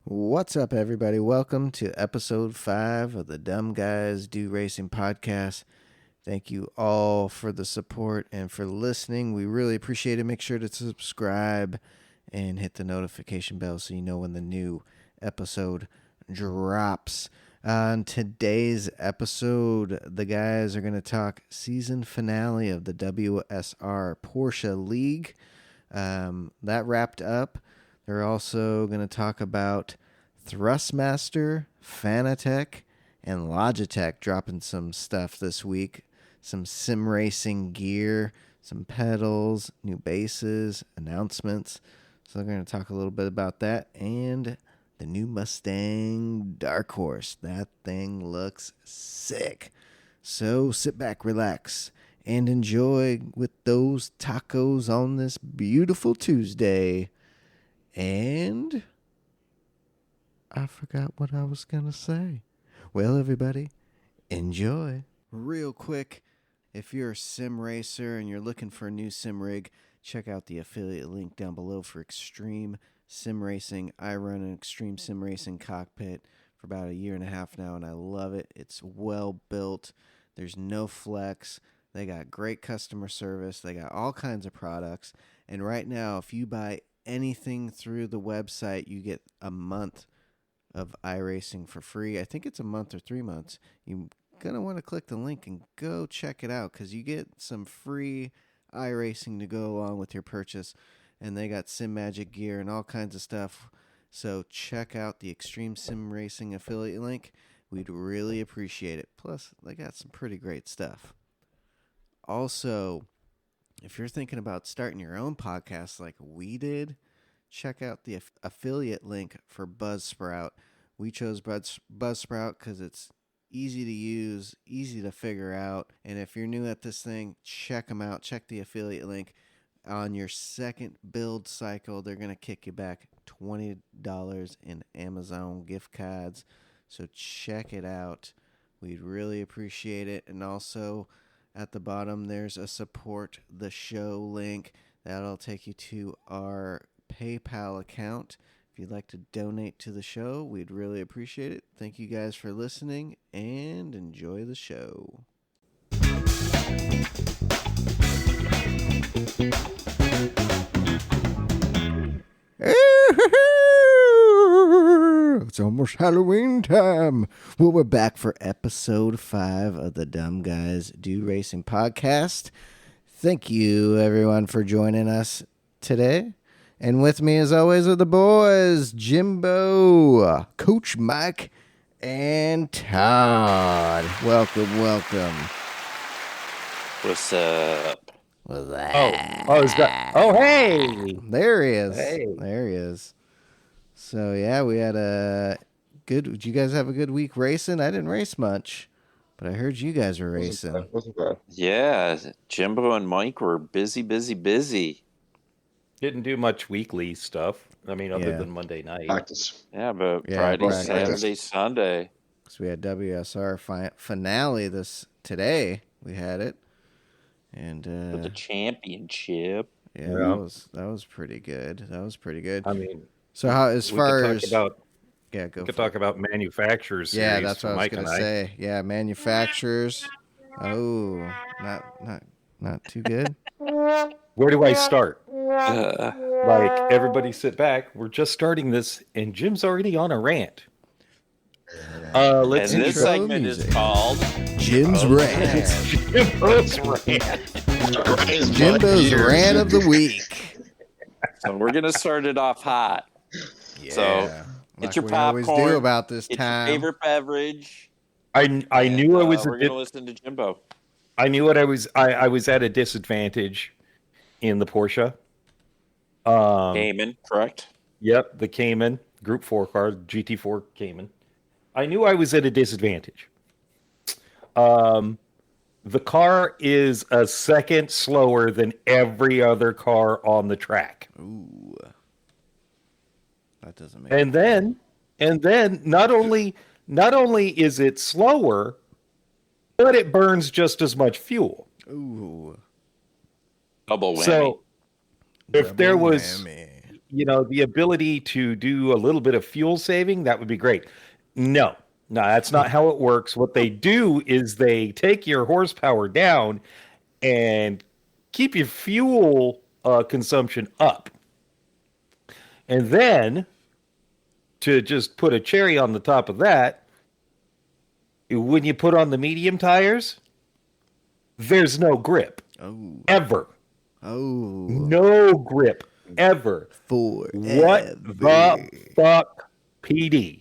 What's up, everybody? Welcome to episode 5 of the Dumb Guys Do Racing podcast. Thank you all for the support and for listening. We really appreciate it. Make sure to subscribe and hit the notification bell so you know when the new episode drops. On today's episode, the guys are going to talk season finale of the WSR Porsche League. That wrapped up. They're also going to talk about Thrustmaster, Fanatec, and Logitech dropping some stuff this week. Some sim racing gear, some pedals, new bases, announcements. So they're going to talk a little bit about that. And the new Mustang Dark Horse. That thing looks sick. So sit back, relax, and enjoy with those tacos on this beautiful Tuesday. And I forgot what I was going to say. Well, everybody, enjoy. Real quick, if you're a sim racer and you're looking for a new sim rig, check out the affiliate link down below for Extreme Sim Racing. I run an Extreme Sim Racing cockpit for about a year and a half now, and I love it. It's well built. There's no flex. They got great customer service. They got all kinds of products. And right now, if you buy anything through the website, you get a month of iRacing for free. I think it's a month or 3 months. You're going to want to click the link and go check it out because you get some free iRacing to go along with your purchase. And they got Sim Magic gear and all kinds of stuff. So check out the Extreme Sim Racing affiliate link. We'd really appreciate it. Plus, they got some pretty great stuff. Also, if you're thinking about starting your own podcast like we did, check out the affiliate link for Buzzsprout. We chose Buzzsprout because it's easy to use, easy to figure out. And if you're new at this thing, check them out. Check the affiliate link. On your second build cycle, they're going to kick you back $20 in Amazon gift cards. So check it out. We'd really appreciate it. And also, at the bottom, there's a support the show link. That'll take you to our PayPal account. If you'd like to donate to the show, we'd really appreciate it. Thank you guys for listening and enjoy the show. It's almost Halloween time. Well, we're back for episode 5 of the Dumb Guys Do Racing podcast. Thank you, everyone, for joining us today. And with me, as always, are the boys, Jimbo, Coach Mike, and Todd. Welcome. What's up? What's that? Hey! There he is. Hey. There he is. So, yeah, we had a good... Did you guys have a good week racing? I didn't race much, but I heard you guys were racing. Wasn't bad. Yeah, Jimbo and Mike were busy. Didn't do much weekly stuff. I mean, other than Monday night. Practice. Yeah, but Yeah, Friday, practice. Saturday, Sunday. So we had WSR finale today. We had it. And For the championship. yeah, Yeah. that was pretty good. I mean, So how as we far could as talk about, yeah, we go could for talk it. about manufacturers. Yeah, series that's for what I was Mike gonna and say. Yeah, manufacturers. Oh, not too good. Where do I start? Uh, Like, everybody sit back. We're just starting this, and Jim's already on a rant. and Let's this intro segment music. is called Jim's rant. Jimbo's rant. Jimbo's rant of the week. So we're gonna start it off hot. Yeah. So, like your we always popcorn, do about this Get time. your favorite beverage. I and, knew I was. We're gonna listen to Jimbo. I knew what I was. I was at a disadvantage in the Porsche. Cayman, correct? Yep, the Cayman Group 4 car, GT4 Cayman. I knew I was at a disadvantage. The car is a second slower than every other car on the track. Ooh. That doesn't make And then not only is it slower, but it burns just as much fuel. Ooh. Double whammy. So if there was Whammy. the ability to do a little bit of fuel saving, that would be great. No, that's not how it works. What they do is they take your horsepower down and keep your fuel consumption up. And then, to just put a cherry on the top of that, when you put on the medium tires, there's no grip. Oh. Ever. Oh. No grip. Ever. Forever. What the fuck, PD?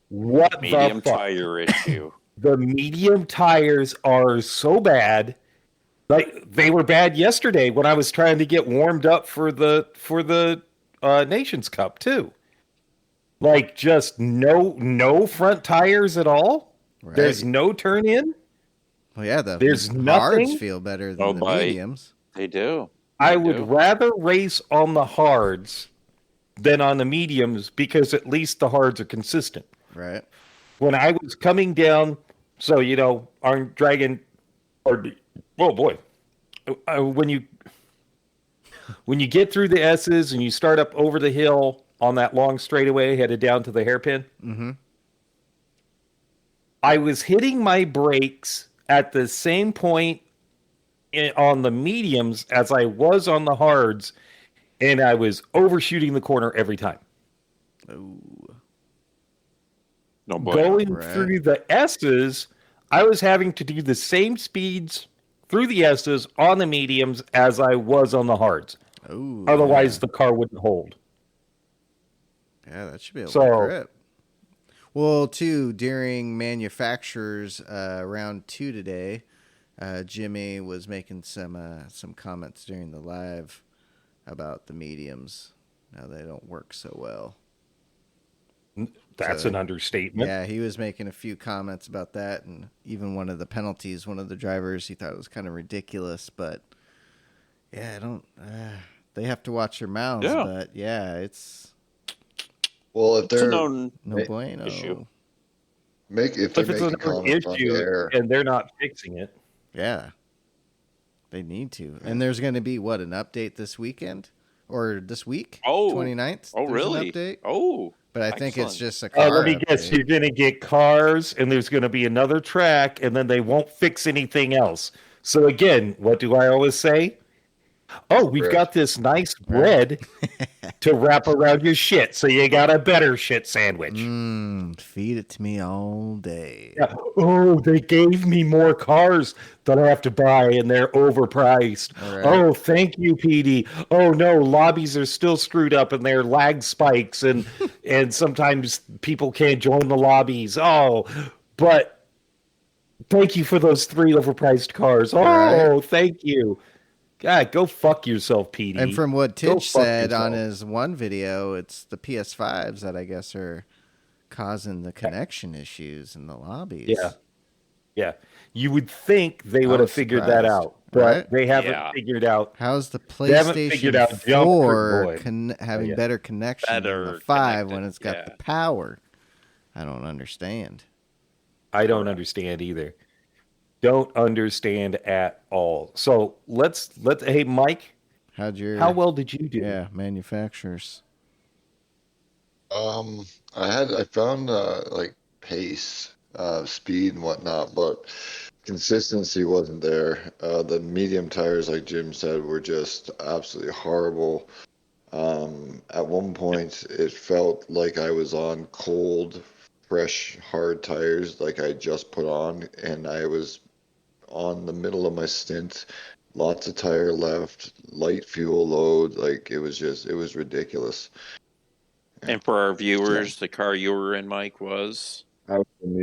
What Medium the fuck? tire issue. The medium tires are so bad. Like, they were bad yesterday when I was trying to get warmed up for the Nations Cup too. Like, just no front tires at all. Right. There's no turn in. Well, yeah, There's hards nothing. feel better than the mediums. They do. I would rather race on the hards than on the mediums because at least the hards are consistent. Right. When I was coming down, so our Dragon, oh boy, when you get through the S's and you start up over the hill on that long straightaway headed down to the hairpin, I was hitting my brakes at the same point on the mediums as I was on the hards, and I was overshooting the corner every time. Oh. No boy. Going through the S's, I was having to do the same speeds through the S's on the mediums as I was on the hards. Oh. Otherwise, the car wouldn't hold. Yeah, that should be a little grip. Well, too, during manufacturers round 2 today, Jimmy was making some comments during the live about the mediums. Now they don't work so well. That's an understatement. Yeah, he was making a few comments about that, and even one of the penalties, one of the drivers, he thought it was kind of ridiculous, but yeah, they have to watch their mouths, but yeah, it's... Well, if they're no bueno issue. If they're making comments on the air, and they're not fixing it, yeah, they need to. And there's going to be an update this weekend or this week? 29th. Oh, really? An update? Oh, but I think it's just a car. let me update. guess. You're going to get cars, and there's going to be another track, and then they won't fix anything else. So again, what do I always say? Oh, we've got this nice bread to wrap around your shit, so you got a better shit sandwich. Feed it to me all day. Yeah. Oh, they gave me more cars that I have to buy, and they're overpriced. Right. Oh, thank you, PD. Oh, no, lobbies are still screwed up, and they're lag spikes, and sometimes people can't join the lobbies. Oh, but thank you for those 3 overpriced cars. Oh, thank you. God, go fuck yourself, PD. And from what Titch said on his one video, it's the PS5s that I guess are causing the connection issues in the lobbies. Yeah. You would think they would have figured that out, but they haven't figured out. How's the PlayStation 4 having better connection than the 5 when it's got the power? I don't understand. I don't understand either. Don't understand at all. So let's hey Mike, how well did you do? Yeah, manufacturers. I found like pace, speed and whatnot, but consistency wasn't there. The medium tires, like Jim said, were just absolutely horrible. At one point, it felt like I was on cold, fresh, hard tires, like I just put on, and I was on the middle of my stint, lots of tire left, light fuel load, like it was ridiculous. And for our viewers, the car you were in, Mike, was? I was in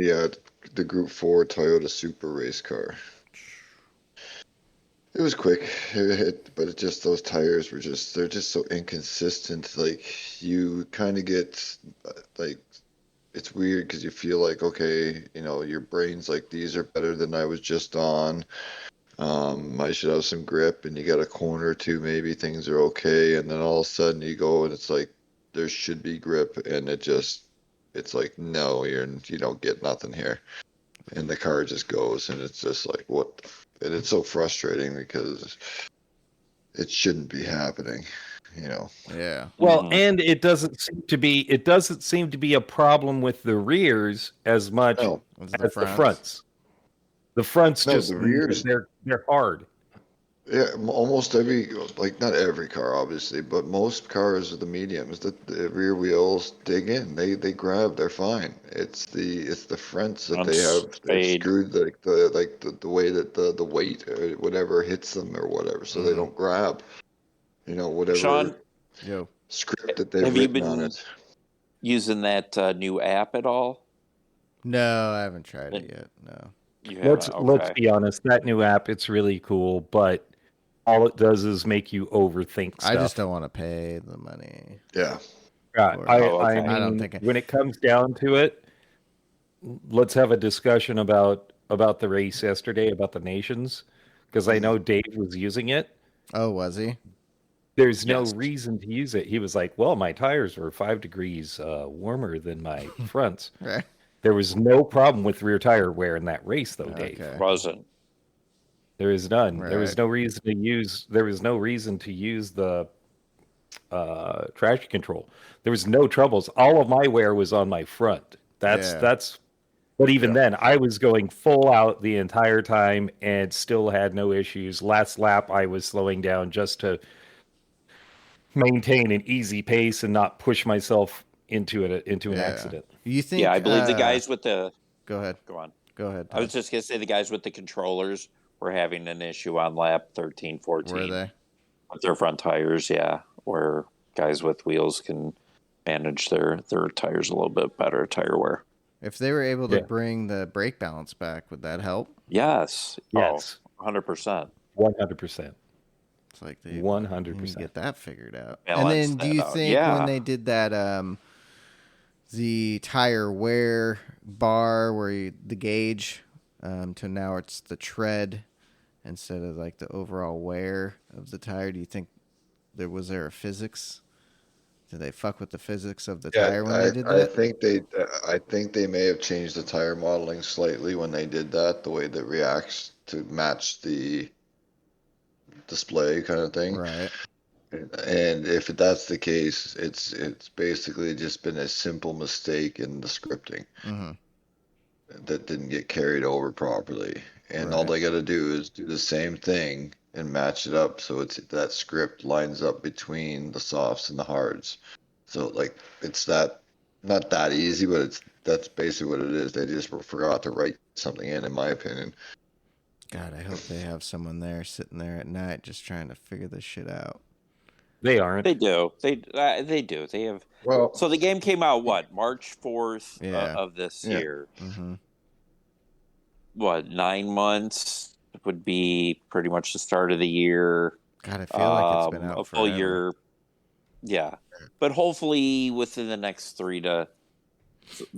the Group 4 Toyota Super race car. It was quick, but those tires were they're just so inconsistent. Like, you kind of get, like, it's weird because you feel like, okay, your brain's like, these are better than I was just on. I should have some grip, and you got a corner or two, maybe things are okay, and then all of a sudden you go and it's like there should be grip, and it's like, no, you don't get nothing here, and the car just goes, and it's just like, what? And it's so frustrating because it shouldn't be happening. you know. Yeah. Well, and it doesn't seem to be a problem with the rears as much No, Was as the fronts? fronts. The fronts no, just the rears. they're hard. Yeah, almost every, like not every car, obviously, but most cars with the mediums, the rear wheels dig in. They grab. They're fine. It's the fronts that they have. They're Fade. screwed the way that the weight or whatever hits them or whatever, so they don't grab. You know, whatever Sean, Yo. script that they've have you written on been it. using that new app at all? No, I haven't tried it yet. No. You Let's haven't? Okay. be honest. That new app, it's really cool, but all it does is make you overthink stuff. I just don't want to pay the money. Yeah. Yeah, for it. I okay. mean, I don't think when it comes down to it, let's have a discussion about the race yesterday, about the nations, because I know Dave was using it. Oh, was he? There's no Yes. reason to use it. He was like, well, my tires were 5 degrees warmer than my fronts. Right. There was no problem with rear tire wear in that race, though, Dave. Okay. Wasn't. There is none. There was Right. no reason to use. There was no reason to use the traction control. There was no troubles. All of my wear was on my front. Yeah. That's. But even then, I was going full out the entire time and still had no issues. Last lap, I was slowing down just to maintain an easy pace and not push myself into an Yeah. accident. You think? Yeah, I believe the guys with the. Go ahead. Go on. Go ahead. I was just going to say the guys with the controllers were having an issue on lap 13, 14. Were they? With their front tires, yeah. Where guys with wheels can manage their tires a little bit better, tire wear. If they were able to Yeah. bring the brake balance back, would that help? Yes. Yes. Oh, 100%. 100%. It's like they 100%. get that figured out. Balance and then, do that you out. think Yeah. when they did that, the tire wear bar where the gauge, to now it's the tread instead of like the overall wear of the tire? Do you think was there a physics? Did they fuck with the physics of the tire when they did I that? I think they may have changed the tire modeling slightly when they did that, the way that reacts to match the display kind of thing. Right. And if that's the case, it's basically just been a simple mistake in the scripting Mm-hmm. that didn't get carried over properly. And all Right. they got to do is do the same thing and match it up so it's that script lines up between the softs and the hards. So like it's not that easy, but that's basically what it is. They just forgot to write something in my opinion. God, I hope they have someone there sitting there at night just trying to figure this shit out. They aren't. They do. They do. They have. Well, So the game came out, what, March 4th Yeah. of this Yeah. year. Mm-hmm. What, 9 months would be pretty much the start of the year. God, I feel like it's been out A full forever. year. Yeah. But hopefully within the next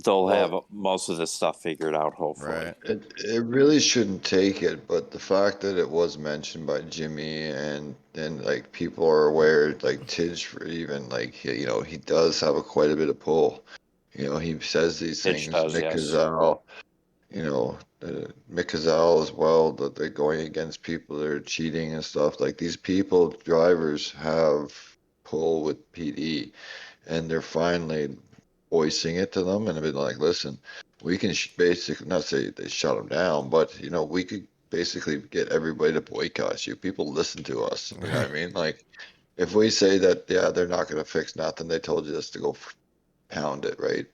they'll have most of this stuff figured out, hopefully. Right. it really shouldn't take it, but the fact that it was mentioned by Jimmy and like people are aware, like Tidge for even like he does have quite a bit of pull. He says these Tidge things. does, Mick yes. Cazal, Mick Cazal as well, that they're going against people that are cheating and stuff. Like these drivers have pull with PD, and they're finally voicing it to them, and I've been like, listen, we can basically not say they shut them down, but we could basically get everybody to boycott you. People listen to us. You know what I mean? Like, if we say that, yeah, they're not going to fix nothing, they told you just to go pound it, right?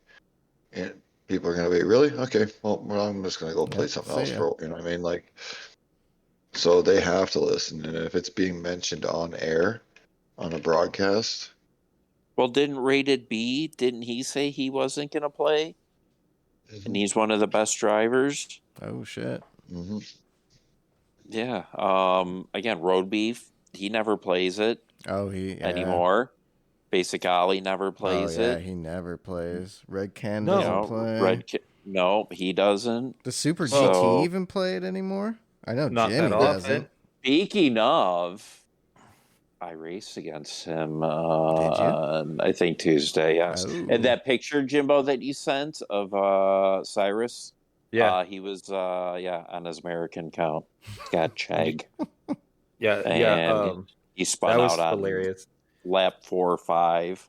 And people are going to be, really? Okay, well, I'm just going to go play something else see ya. for, you know what I mean? Like, so they have to listen, and if it's being mentioned on air, on a broadcast. Well, didn't he say he wasn't going to play? And he's one of the best drivers. Oh shit. Mm-hmm. Yeah. Again, Road Beef, he never plays it Oh, anymore. Basic Ollie never plays oh, yeah, it. he never plays. Red Can No. doesn't play. No, he doesn't. Does Super So- GT even play it anymore? I know Not Jimmy that often. doesn't. Speaking of, I raced against him I think Tuesday, yes. Oh. And that picture, Jimbo, that you sent of Cyrus, Yeah. he was on his American count. Got Chegg. Yeah. and he spun That was out on hilarious. lap 4 or 5,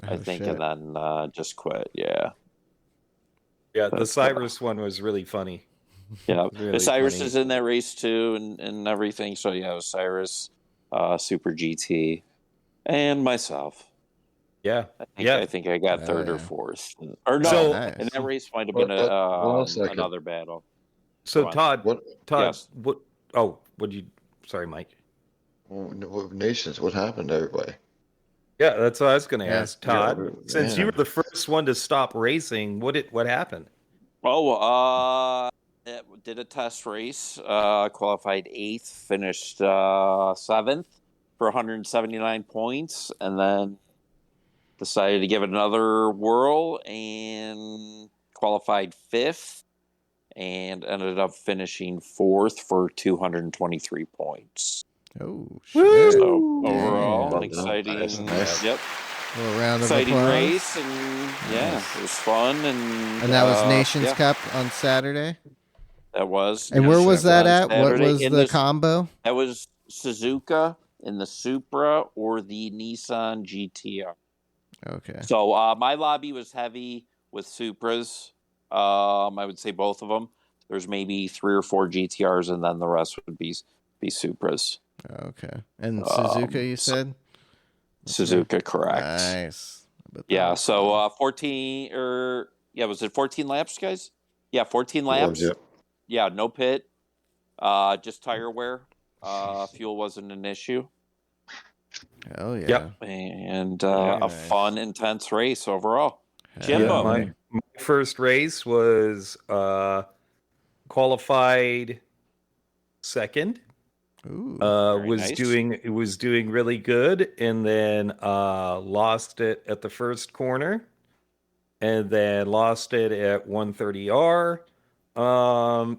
I Oh, think, shit. and then just quit. Yeah. Yeah, the But, Cyrus one was really funny. Yeah. Really Cyrus funny. is in that race too, and everything. So yeah, it was Cyrus, Super GT, and myself. Yeah. I think I got third or yeah. fourth, or no. So- Nice. And that race might have Hold been on a second. another battle. So Go on. Todd, Yes. what? Oh, what did you? Sorry, Mike. What nations? What happened to everybody? Yeah, that's what I was going to Yeah. ask Todd. Yeah, Since you man. were the first one to stop racing, what happened? Oh, did a test race. Qualified 8th, finished 7th for 179 points, and then decided to give it another whirl and qualified 5th, and ended up finishing 4th for 223 points. Oh, Woo! shit. So overall, Damn. an exciting, Nice. yep, Little round of exciting applause. race, and yeah, Nice. it was fun, and And that was Nations yeah, Cup on Saturday. that was. And where Nations was Cup that on at? What Saturday was in the this- combo? That was Suzuka in the Supra or the Nissan GTR. Okay. So my lobby was heavy with Supras. I would say both of them. There's maybe 3 or 4 GTRs, and then the rest would be Supras. Okay. And Suzuka, you so- said? Suzuka, correct. Nice. But that Yeah. was So fun. 14 or yeah, was it 14 laps, guys? Yeah, 14 It was, laps. yep. Yeah, no pit. Just tire wear. Fuel wasn't an issue. Hell yeah. Yep. And Very a nice. fun, intense race overall. Hell Jimbo. yeah. My first race was qualified second. Ooh. Very Was nice. doing really good, and then lost it at the first corner, and then lost it at 130R.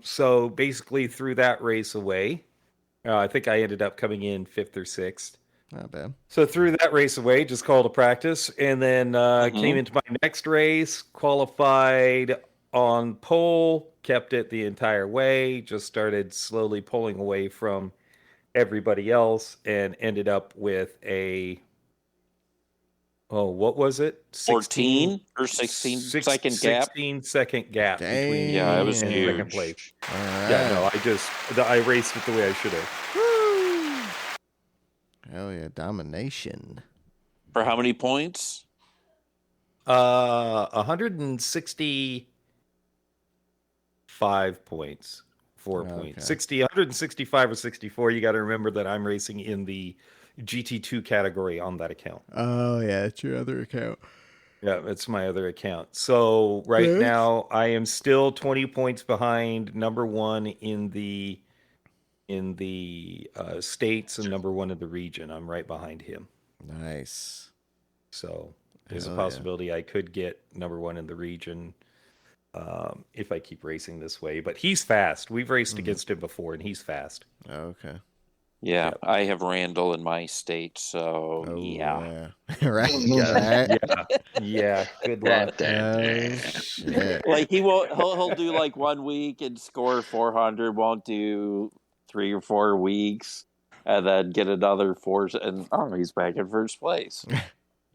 So basically threw that race away. I think I ended up coming in 5th or 6th. Not bad. So threw that race away, just called a practice, and then came Mhm. into my next race, qualified on pole, kept it the entire way, just started slowly pulling away from everybody else, and ended up with what was it? 14 or 16 second gap. 16-second gap between Yeah, it was Damn. huge. second place. All Yeah, no, right. I raced it the way I should have. Hell yeah. Domination. For how many points? 165 points. 4 Okay. points. 165 or 64. You got to remember that I'm racing in the GT2 category on that account. Oh, yeah. It's your other account. Yeah, it's my other account. So right Nice. now I am still 20 points behind number 1 in the states and number 1 in the region. I'm right behind him. Nice. So there's Hell a yeah. possibility I could get number 1 in the region if I keep racing this way. But he's fast. We've raced against him before, and he's fast. Okay. Yeah, I have Randall in my state, so Oh, yeah. Right. You got that. Yeah. Good luck. Oh, shit. Like he'll do like 1 week and score 400, won't do 3 or 4 weeks, and then get another 4, and he's back in first place.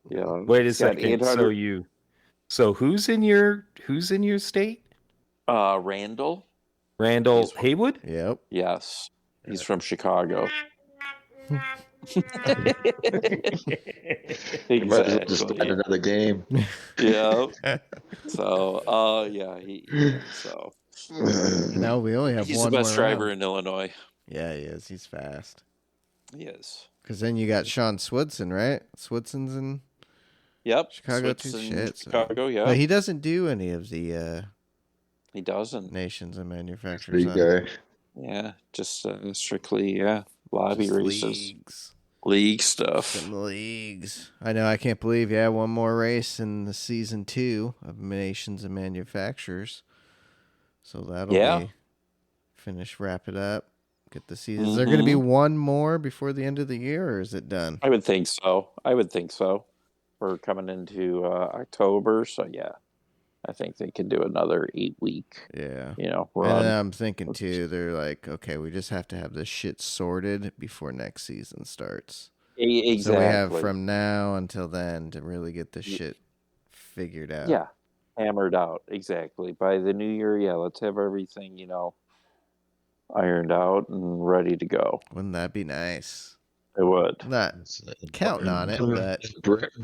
Yeah. Wait a He's got second. 800. So who's in your state? Randall. Randall He's- Haywood? Yep. Yes, he's from Chicago. You might as well just Exactly. find another game. Yeah. So, so No, we only have he's one the best more driver round. in Illinois. Yeah, he is. He's fast. He is. Because then you got Sean Swidson, right? Swidson's in Yep. Chicago Switz too. in Shit. so- Chicago, yeah. But he doesn't do any of the He doesn't. nations and manufacturers. Big huh? guy. Yeah, just strictly lobby Just races, league stuff. Some leagues. I know. I can't believe. Yeah, one more race in the season 2 of Nations and Manufacturers. So that'll be wrap it up, get the season. Is there going to be one more before the end of the year, or is it done? I would think so. We're coming into October, so yeah, I think they could do another 8-week. Yeah. Run. And then I'm thinking too, they're like, okay, we just have to have this shit sorted before next season starts. Exactly. So we have from now until then to really get this shit figured out. Yeah, hammered out. Exactly. By the new year, let's have everything, ironed out and ready to go. Wouldn't that be nice? It would. Not counting on it, but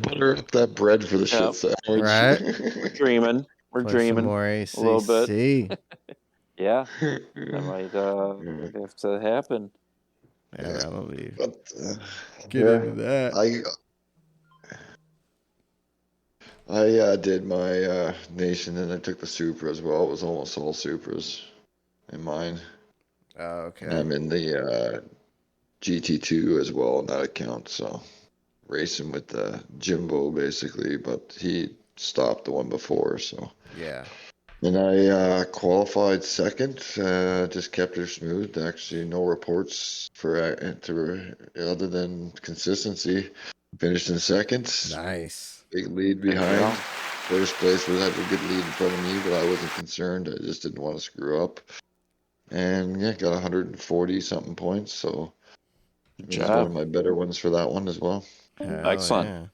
butter up that bread for the shit sandwich. Right. We're dreaming. We're play dreaming some more a little bit. ACC. Yeah, that might have to happen. Yeah, that'll be. But, Get into that. I did my Nation, and I took the Supra as well. It was almost all Supras in mine. Oh, okay. And I'm in the GT2 as well on that account, so racing with the Jimbo basically, but he stopped the one before, so. Yeah. And I qualified second, just kept her smooth. Actually, no reports for other than consistency. Finished in second. Nice. Big lead behind. First place was had a good lead in front of me, but I wasn't concerned. I just didn't want to screw up. And yeah, got 140 something points, so it was one of my better ones for that one as well. Hell Excellent.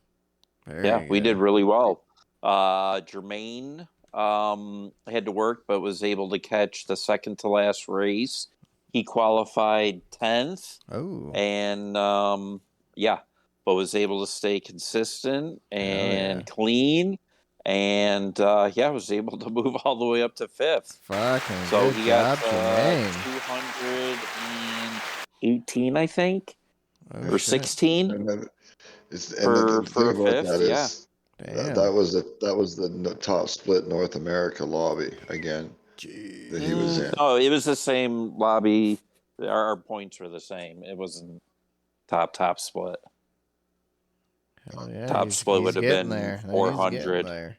Yeah, we did really well. Jermaine had to work, but was able to catch the second to last race. He qualified 10th. Oh. And but was able to stay consistent and clean. And was able to move all the way up to 5th. Fucking so good he job, got Jermaine. 218, I think, or 16 And then for the thing about 5th. that is, Damn. that was the top split North America lobby again that he was in. Oh, it was the same lobby. Our points were the same. It wasn't top split. Hell yeah, Top split would have been there. 400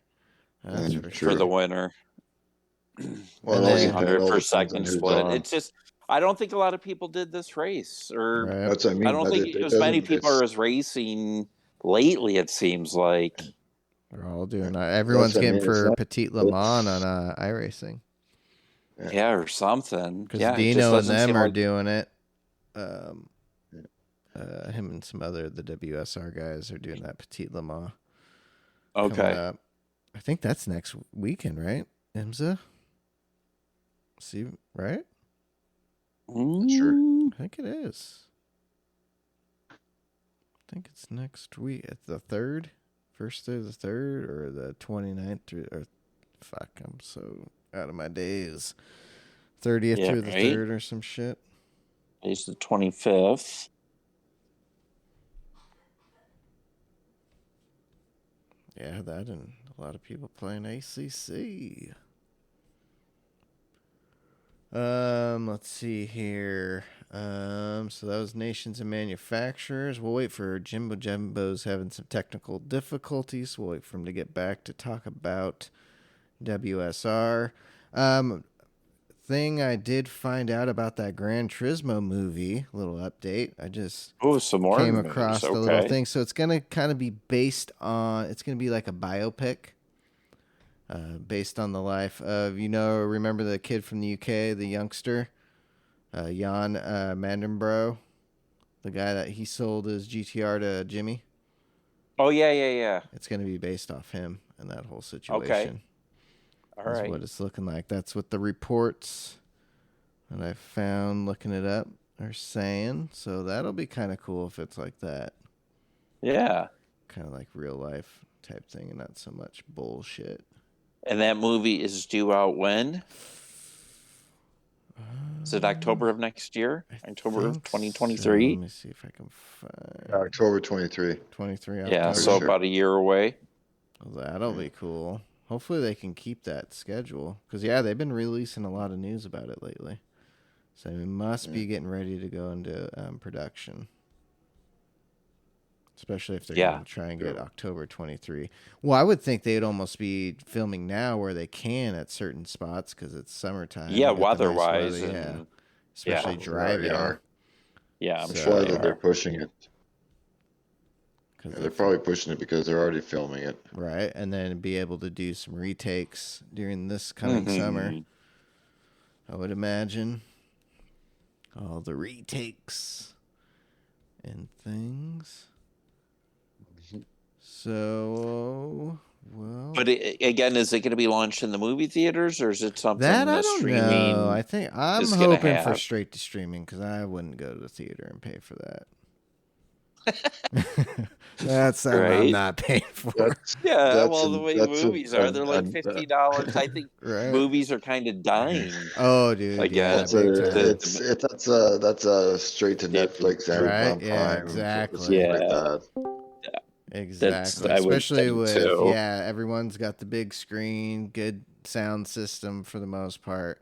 That's for for sure. the winner. Well, And it also 300 depends for on second who's split. on. It's just, I don't think a lot of people did this race, or Right. That's what I mean. I don't but think it as many doesn't- people are as racing lately. It seems like. We're all doing that. Everyone's what I getting mean, it's for not- Petit Le Mans on iRacing. Yeah, or something. Because Yeah, it just Dino and doesn't them seem are like- doing it. Him and some other the WSR guys are doing that Petit Le Mans. coming Okay. up. I think that's next weekend, right? IMSA? See, right? Sure. I think it is. I think it's next week. It's the 3rd? First through the 3rd, or the 29th through, or fuck, I'm so out of my days. 30th Yeah, through the right? 3rd or some shit. It's the 25th. Yeah, that and a lot of people playing ACC. Let's see here. So that was Nations and Manufacturers. We'll wait for Jimbo. Jimbo's having some technical difficulties. We'll wait for him to get back to talk about WSR. Thing I did find out about that Gran Turismo movie, little update. I just Some more came movies. across the little thing. So it's going to kind of be based on, it's going to be like a biopic. Based on the life of, remember the kid from the UK, the youngster, Jan Mandenbro, the guy that he sold his GTR to Jimmy. Oh, yeah. It's going to be based off him and that whole situation. All That's right. what it's looking like. That's what the reports that I found looking it up are saying. So that'll be kind of cool if it's like that. Yeah. Kind of like real life type thing and not so much bullshit. And that movie is due out when? Is it October of next year? October of 2023? So. Let me see if I can find October 23. 23 Yeah, October. so Sure. about a year away. Well, that'll be cool. Hopefully they can keep that schedule. Because, they've been releasing a lot of news about it lately. So we must be getting ready to go into production. Especially if they're going to try and get October 23. Well, I would think they'd almost be filming now where they can at certain spots because it's summertime. Yeah, You get the nice weather-wise. weather, and- especially driving. Yeah, I'm So- sure Why they they're are. pushing it. 'Cause They're probably pushing it because they're already filming it. Right, and then be able to do some retakes during this coming summer. I would imagine. All the retakes and things. So, well, But again, is it going to be launched in the movie theaters, or is it something that I the don't streaming know. I think I'm is gonna hoping for have? straight to streaming because I wouldn't go to the theater and pay for that. That's something I'm Right? not paying for. Yeah, That's well, the way movies are, they're like $50. I think Right? movies are kind of dying Oh, dude, yeah, That's big a time. that's a straight to Netflix, Right? Amazon Yeah, Prime, exactly. something like that. Exactly. I would Especially think with so. everyone's got the big screen, good sound system for the most part.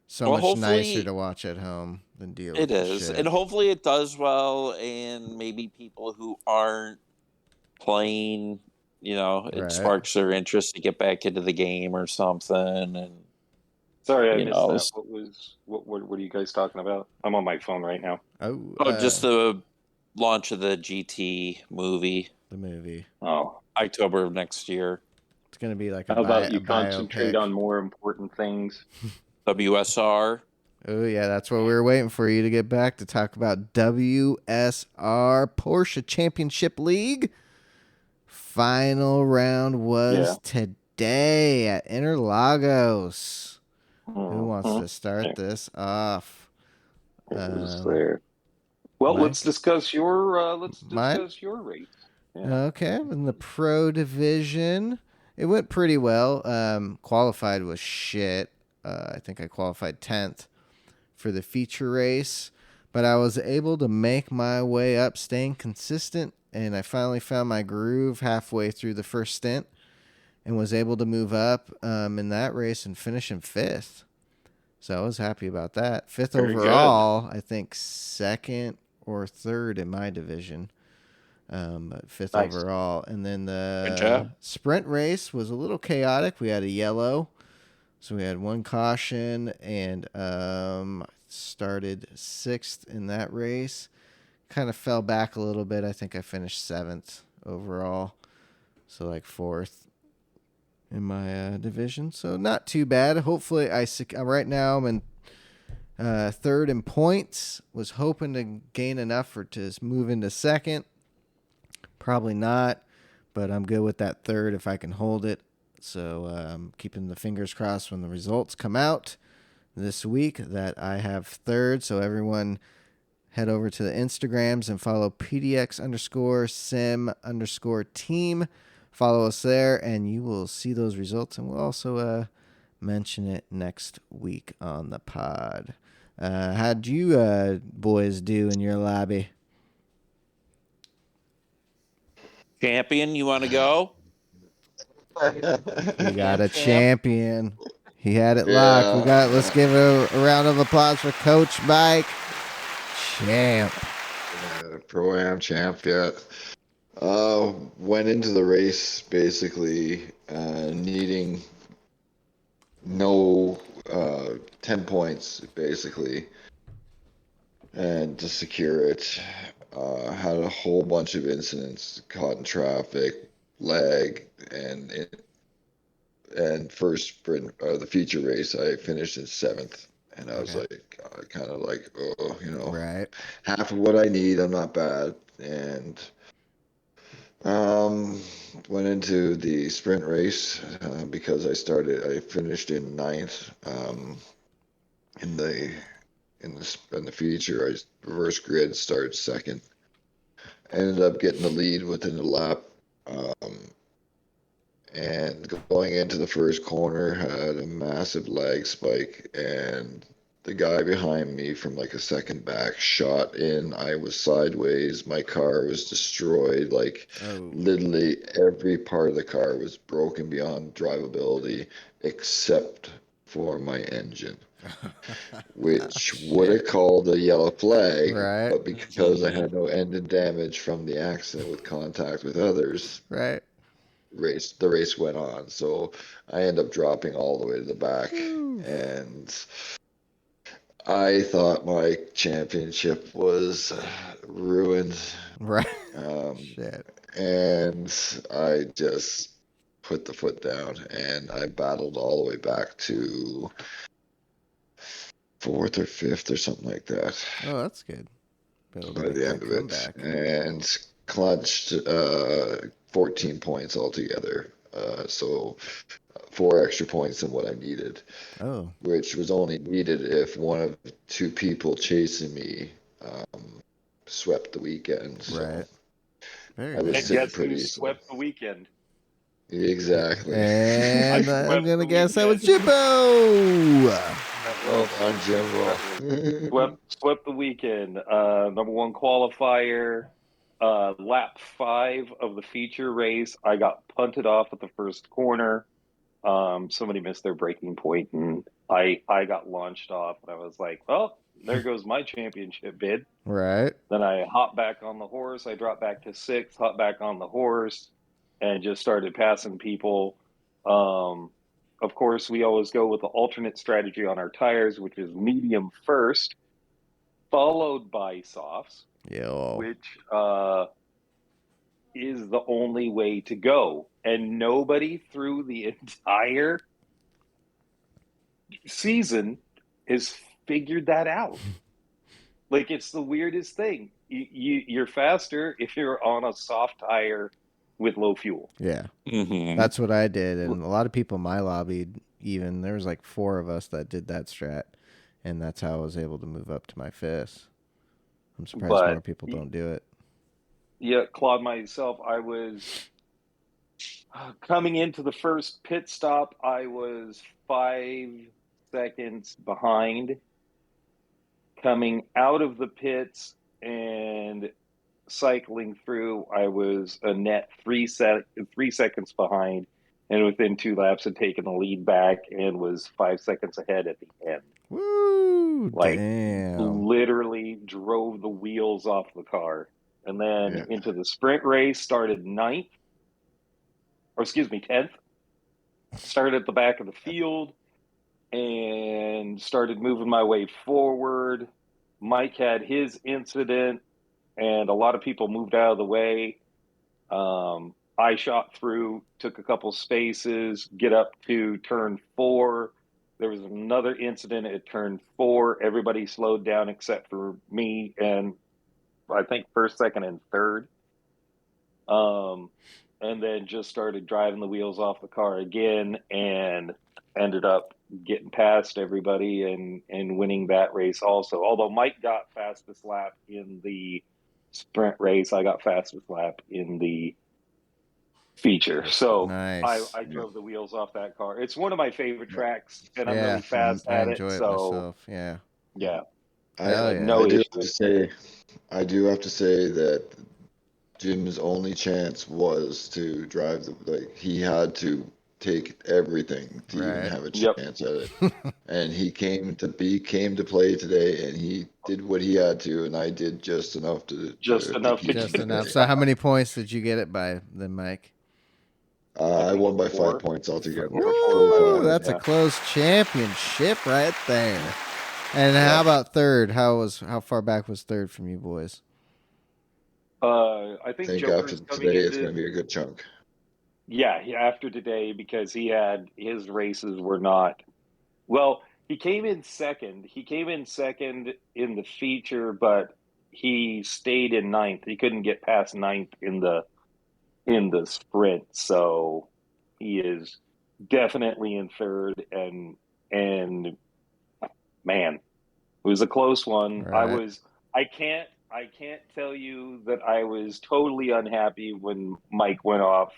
So Well, much nicer hopefully to watch at home than deal it with the is, shit. and hopefully it does well, and maybe people who aren't playing, it Right. sparks their interest to get back into the game or something. And Sorry, I missed that. What are you guys talking about? I'm on my phone right now. Just the launch of the GT movie, the movie. Oh, October of next year. It's gonna be like how about you biopic. concentrate on more important things? WSR. Oh yeah, that's what we were waiting for you to get back to talk about. WSR Porsche Championship League. Final round was today at Interlagos. Who wants to start this off? There. Well, Mike? let's discuss your Mine? your race. Yeah. Okay, in the pro division, it went pretty well. Qualified was shit. I think I qualified 10th for the feature race, but I was able to make my way up, staying consistent, and I finally found my groove halfway through the first stint and was able to move up in that race and finish in 5th. So I was happy about that. 5th Very overall, I think 2nd or 3rd in my division. But 5th Nice. overall. And then Good the job. sprint race was a little chaotic. We had a yellow. So we had one caution and started 6th in that race. Kind of fell back a little bit. I think I finished 7th overall. So like 4th in my division. So not too bad. Hopefully right now I'm in 3rd in points. Was hoping to gain enough to move into 2nd. Probably not, but I'm good with that 3rd if I can hold it. So I'm keeping the fingers crossed when the results come out this week that I have 3rd. So everyone head over to the Instagrams and follow PDX_sim_team. Follow us there and you will see those results. And we'll also mention it next week on the pod. How'd you boys do in your lobby? Champion, you want to go? We got a champion. He had it locked. Let's give a round of applause for Coach Mike. Champ. Pro-Am champ, yeah. Went into the race basically needing no 10 points basically, and to secure it. Had a whole bunch of incidents, caught in traffic, lag, and first sprint, the feature race, I finished in 7th, and I was like, kind of like, Right. half of what I need. I'm not bad, and went into the sprint race because I finished in 9th. In the feature, I reverse grid, started 2nd. Ended up getting the lead within the lap. And going into the first corner, had a massive lag spike, and the guy behind me from like a second back shot in. I was sideways. My car was destroyed. Like literally every part of the car was broken beyond drivability except for my engine. Which would have called a yellow flag, Right. but because I had no engine damage from the accident with contact with others, Right. the race went on. So I ended up dropping all the way to the back, and I thought my championship was ruined. Right. Shit. And I just put the foot down, and I battled all the way back to 4th or 5th or something like that. Oh, that's good. By the end of it, and clutched 14 points altogether. So 4 extra points than what I needed. Oh. Which was only needed if one of 2 people chasing me swept the weekend. So Right. Very I was nice. And sitting guess who pretty. swept the weekend? Exactly. And I I'm swept gonna the guess that was weekend. Jimbo. Well done, Jimbo. Swept the weekend. Number one qualifier. Lap 5 of the feature race. I got punted off at the first corner. Somebody missed their braking point, and I got launched off. And I was like, "Well, there goes my championship bid." Right. Then I hopped back on the horse. I dropped back to 6th, hopped back on the horse, and just started passing people. Of course, we always go with the alternate strategy on our tires, which is medium first, followed by softs, Yo. which is the only way to go. And nobody through the entire season has figured that out. Like, it's the weirdest thing. You're faster if you're on a soft tire with low fuel. Yeah. Mm-hmm. That's what I did. And a lot of people in my lobby, even, there was like 4 of us that did that strat. And that's how I was able to move up to my 5th. I'm surprised more people don't do it. Yeah, Claude, myself, I was coming into the first pit stop, I was 5 seconds behind. Coming out of the pits and cycling through, I was a net 3 seconds behind, and within 2 laps had taken the lead back and was 5 seconds ahead at the end. Woo! Like, damn. literally drove the wheels off the car. And then into the sprint race, started 10th. Started at the back of the field and started moving my way forward. Mike had his incident, and a lot of people moved out of the way. I shot through, took a couple spaces, get up to turn 4. There was another incident at turn 4. Everybody slowed down except for me and I think 1st, 2nd, and 3rd. And then just started driving the wheels off the car again and ended up getting past everybody and winning that race also. Although Mike got fastest lap in the sprint race, I got fastest lap in the feature. So nice. I drove the wheels off that car. It's one of my favorite tracks, and I'm Yeah, really fast I at enjoy it. it So myself. Yeah. yeah, I do have to say that Jim's only chance was to drive he had to take everything to even have a chance at it. And he came to play today, and he did what he had to, and I did just enough to Just enough. So how many points did you get it by then, Mike? I won by 5 points altogether. Woo, that's a close championship right there. And how about 3rd? How far back was 3rd from you boys? I think after today it's going to be a good chunk. Yeah, after today, because his races were not well. He came in second. He came in second in the feature, but he stayed in 9th. He couldn't get past 9th in the sprint, so he is definitely in 3rd. And man, it was a close one. Right. I can't tell you that I was totally unhappy when Mike went off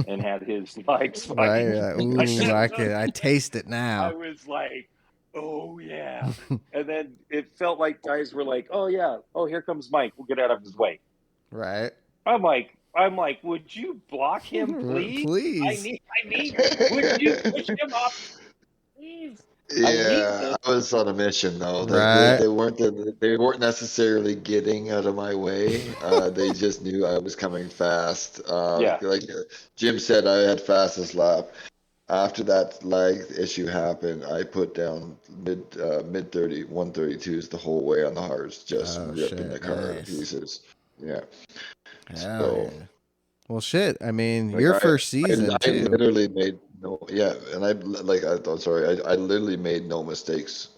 and had his lights. Right. Ooh, I taste it now. I was like, oh yeah. And then it felt like guys were like, oh yeah, oh here comes Mike. We'll get out of his way. Right. I'm like, would you block him, please? Please. I need. Would you push him off, please? Yeah, I was on a mission though. Right. They weren't necessarily getting out of my way. They just knew I was coming fast. Like Jim said, I had fastest lap. After that lag issue happened, I put down mid 132s the whole way on the hards, just ripping the car to pieces. Yeah. Yeah. Well, shit. I mean, your first season I too. literally made I'm sorry. I literally made no mistakes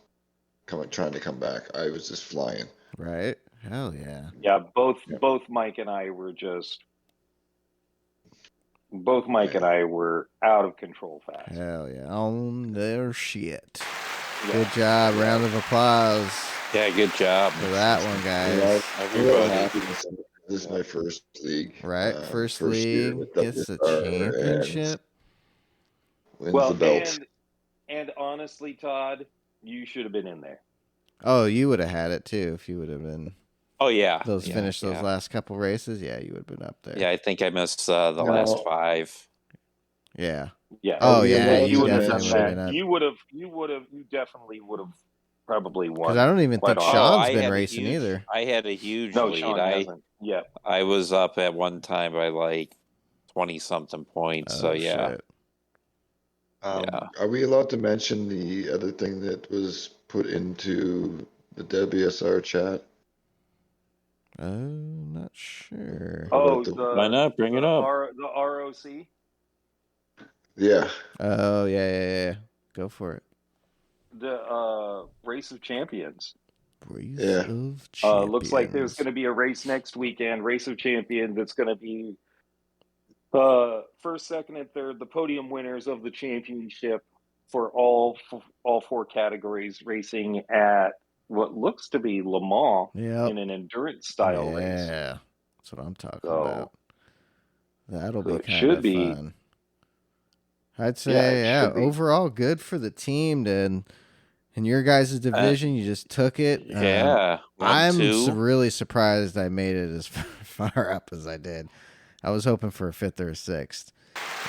trying to come back. I was just flying. Right. Hell yeah. Yeah. Both Mike and I were just both Mike and I were out of control fast. Hell yeah. On their shit. Yeah. Good job. Round of applause Yeah, good job. for that one, guys. Yeah, Everybody. this is my first league. Right? First year league with gets the WSR championship. and wins the belt. And honestly, Todd, you should have been in there. Oh, you would have had it too if you would have been. Oh yeah, Finished those last couple races. Yeah, you would have been up there. Yeah, I think I missed the last 5. Yeah. Yeah. Oh yeah, you would have definitely done would have that. been up. You definitely would have probably won. Because I don't even think quite Sean's I been had a racing huge- either. I had a huge No, lead. Sean hasn't. Yeah. I was up at one time by like 20-something points. Oh, So yeah. shit. Yeah. Are we allowed to mention the other thing that was put into the WSR chat? Not sure. Oh, Why not? Bring it up. The ROC. Yeah. Oh yeah. Go for it. The Race of Champions. Race Yeah. of Looks like there's going to be a race next weekend. Race of Champions. It's going to be first, second, and third, the podium winners of the championship for all 4 categories, racing at what looks to be Le Mans in an endurance style race. Yeah, that's what I'm talking about. That'll be it kind should of be. fun. I'd say, it should be. overall good for the team. In your guys' division, you just took it. Yeah. I'm 1-2. really surprised I made it as far up as I did. I was hoping for a 5th or a 6th.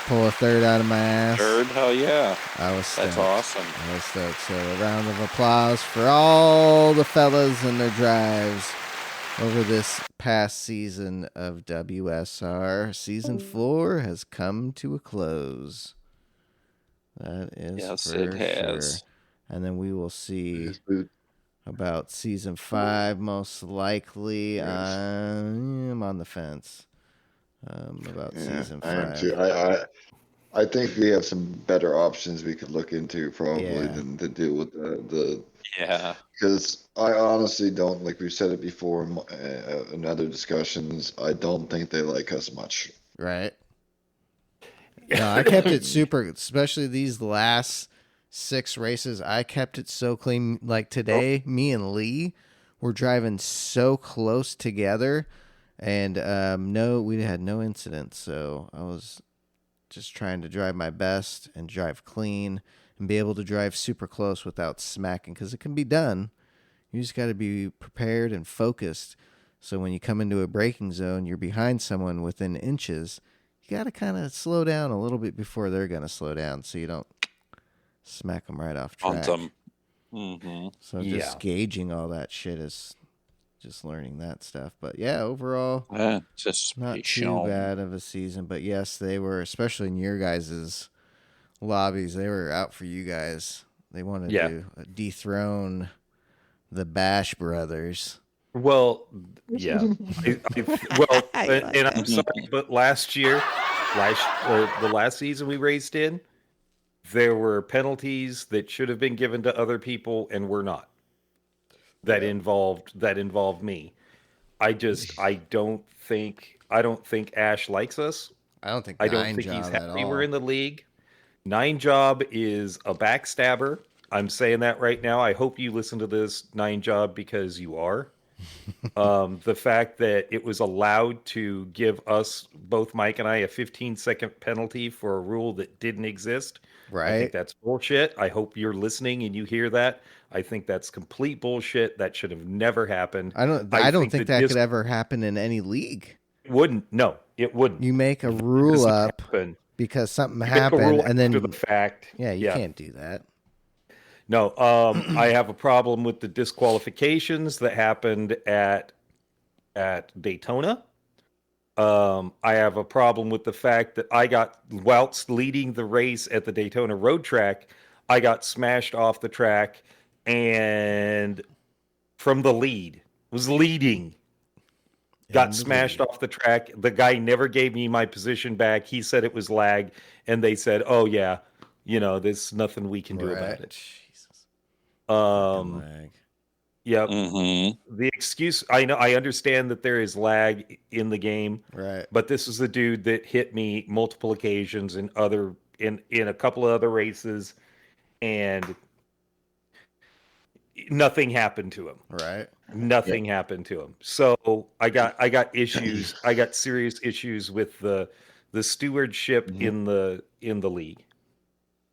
Pull a 3rd out of my ass. 3rd? Hell yeah. I was stoked. That's awesome. I was stoked. So a round of applause for all the fellas and their drives over this past season of WSR. Season 4 has come to a close. That is Yes, for it has. sure. And then we will see about season 5, most likely. Yes. I'm on the fence about season 5. I am too. I think we have some better options we could look into probably than to deal with the Yeah. because I honestly don't, like we've said it before in other discussions, I don't think they like us much. Right. No, I kept it super, especially these last 6 races. I kept it so clean. Like today, me and Lee were driving so close together, and we had no incidents. So I was just trying to drive my best and drive clean and be able to drive super close without smacking, because it can be done. You just got to be prepared and focused. So when you come into a braking zone, you're behind someone within inches. You got to kind of slow down a little bit before they're going to slow down, so you don't smack them right off track. Mm-hmm. So just gauging all that shit is just learning that stuff. But yeah, overall, Just not too bad of a season. But yes, they were, especially in your guys' lobbies, they were out for you guys. They wanted to dethrone the Bash brothers. Well, yeah. And I'm sorry, but the last season we raced in, there were penalties that should have been given to other people and were not. That involved me. I don't think Ash likes us. I don't think he's happy we're in the league. 9 Job is a backstabber. I'm saying that right now. I hope you listen to this, 9 Job, because you are. The fact that it was allowed to give us, both Mike and I, a 15-second penalty for a rule that didn't exist. Right. I think that's bullshit. I hope you're listening and you hear that. I think that's complete bullshit. That should have never happened. I don't think that could ever happen in any league. It wouldn't. No, it wouldn't. You make a rule up because something happened, and then the fact. Yeah, you can't do that. No, I have a problem with the disqualifications that happened at Daytona. I have a problem with the fact that whilst leading the race at the Daytona road track, I got smashed off the track and from the lead, was leading, got smashed off the track. The guy never gave me my position back. He said it was lag, and they said, oh yeah, there's nothing we can do about it. Jesus. Yeah, Yep. Mm-hmm. The excuse, I know, I understand that there is lag in the game, Right. but this is a dude that hit me multiple occasions in a couple of other races, and nothing happened to him. Right. Nothing happened to him. So I got issues. I got serious issues with the stewardship in the league.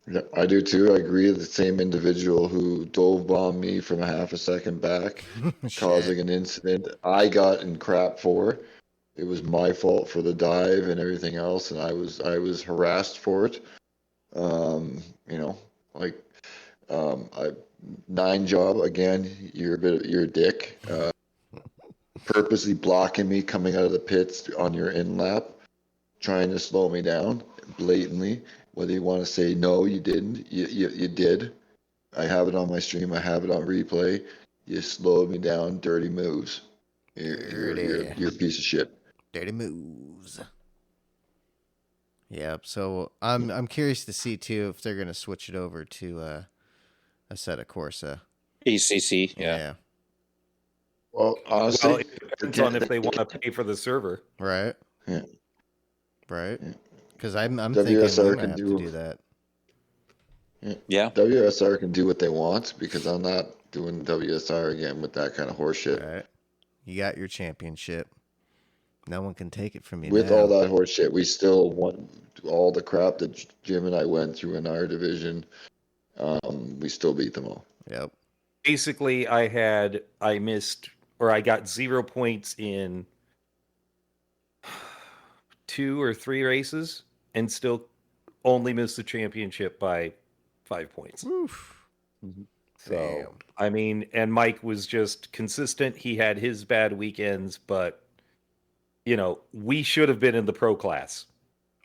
Yeah, I do too. I agree. The same individual who dove bombed me from a half a second back, causing an incident I got in crap for. It was my fault for the dive and everything else, and I was harassed for it. You know, like I 9 job again. You're a dick. Purposely blocking me coming out of the pits on your in lap, trying to slow me down blatantly. Whether you want to say no, you didn't. You did. I have it on my stream. I have it on replay. You slowed me down. Dirty moves. You're a piece of shit. Dirty moves. Yep. So I'm curious to see too if they're gonna switch it over to a set of Corsa. ECC, yeah. Well, honestly, Well, it depends on if they want to pay for the server. Right. Yeah. Right. Because I'm thinking WSR we're can gonna have to do that. Yeah. WSR can do what they want because I'm not doing WSR again with that kind of horseshit. Right. You got your championship. No one can take it from you. With now. all that horseshit, we still want all the crap that Jim and I went through in our division. We still beat them all. Yep. Basically, I got 0 points in 2 or 3 races and still only missed the championship by 5 points. Oof. So, Damn. I mean, and Mike was just consistent. He had his bad weekends, but, you know, we should have been in the pro class.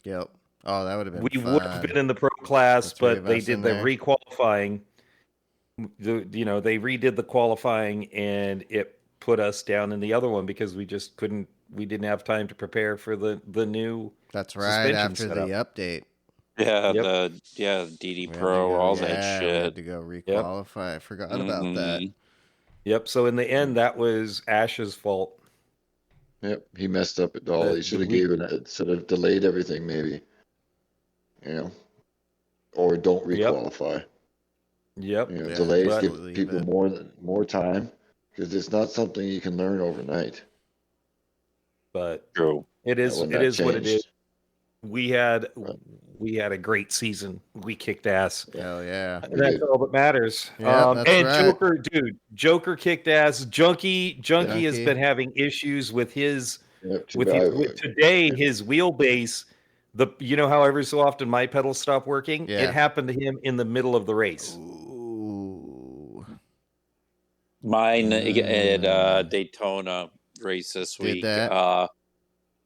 Yep. Oh, that would have been We fun. would have been in the pro class, The three but of they us did in the there. requalifying. They redid the qualifying, and it put us down in the other one because we just couldn't. We didn't have time to prepare for the new. That's right. suspension After setup. the update. Yeah, Yep. DD We had to Pro, go- all yeah, that We had shit. to go requalify. I forgot about that. Mhm. Yep. So in the end, that was Ash's fault. Yep, he messed up it all. The- He should have the week- given it, should have delayed everything, maybe. You know, or don't Yep. requalify. Yep. You know, Yeah, delays but- give people more time because it's not something you can learn overnight. But True. it is. When It that is what it is. changed. We had a great season. We kicked ass. Hell yeah. We That's did. all that matters. Yeah, that's and right. Joker kicked ass. Junkie has Junkie. been having issues with his Yep, too with bad. today his wheelbase. You know how every so often my pedals stop working. Yeah. It happened to him in the middle of the race. Ooh. Mine at Daytona race this Did week. that?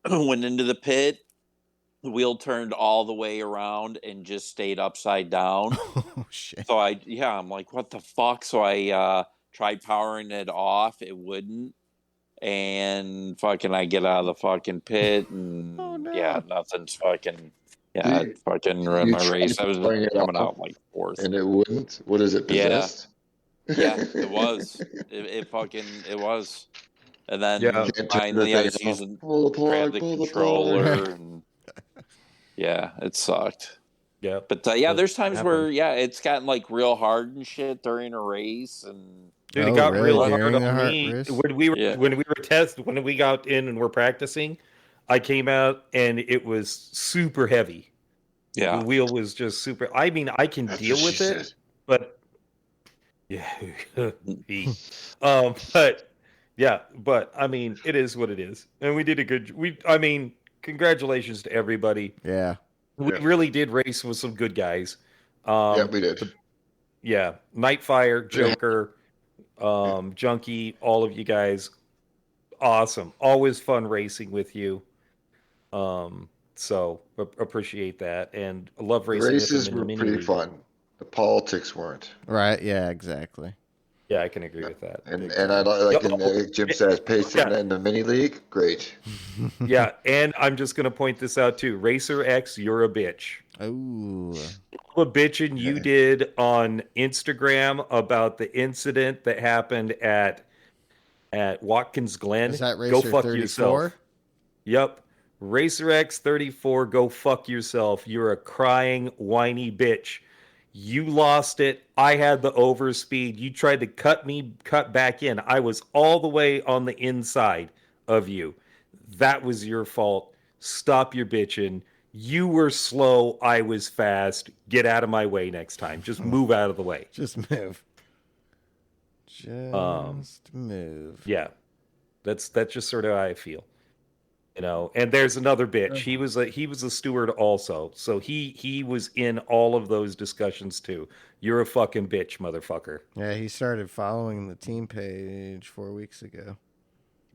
Went into the pit. The wheel turned all the way around and just stayed upside down. Oh shit. So I'm like, what the fuck? So I tried powering it off. It wouldn't. And fucking I get out of the fucking pit and Oh, no. yeah, nothing's fucking it fucking ruined You my race. I was tried powering it coming off out like fourth. And it wouldn't. What is it? Yeah. Possessed? Yeah, it was. It was. And then Yeah. finally I was using Pull the grab plug, the pull the controller plug. and yeah, it sucked. Yeah. But there's times where it's gotten like real hard and shit during a race and Dude, Oh, it got really? real During hard the on hard me race? when we got in and we're practicing. I came out and it was super heavy. yeah. The wheel was just super. I mean, I can That's deal what with she it, said. but yeah, but I mean, it is what it is, and we did a good. I mean, congratulations to everybody. Yeah. We Yeah. really did race with some good guys. Yeah, we did. Yeah, Nightfire, Joker, Junkie, all of you guys, awesome. Always fun racing with you. So appreciate that, and I love The racing races with them were in the pretty mini league. fun. The politics weren't. Right. Yeah. Exactly. Yeah, I can agree with that. And Big I time. like Oh, Jim says, pacing yeah. in the mini league, great. Yeah, and I'm just going to point this out too. Racer X, you're a bitch. Oh, The bitching you did on Instagram about the incident that happened at Watkins Glen. is that Go Racer fuck 34? yourself. Yep. Racer X 34, go fuck yourself. You're a crying, whiny bitch. You lost it. I had the overspeed. You tried to cut back in. I was all the way on the inside of you. That was your fault. Stop your bitching. You were slow. I was fast. Get out of my way next time. Just move out of the way. Just move. Just move. Yeah. That's just sort of how I feel. You know, and there's another bitch. He was a steward also. So he was in all of those discussions too. You're a fucking bitch, motherfucker. Yeah, he started following the team page 4 weeks ago.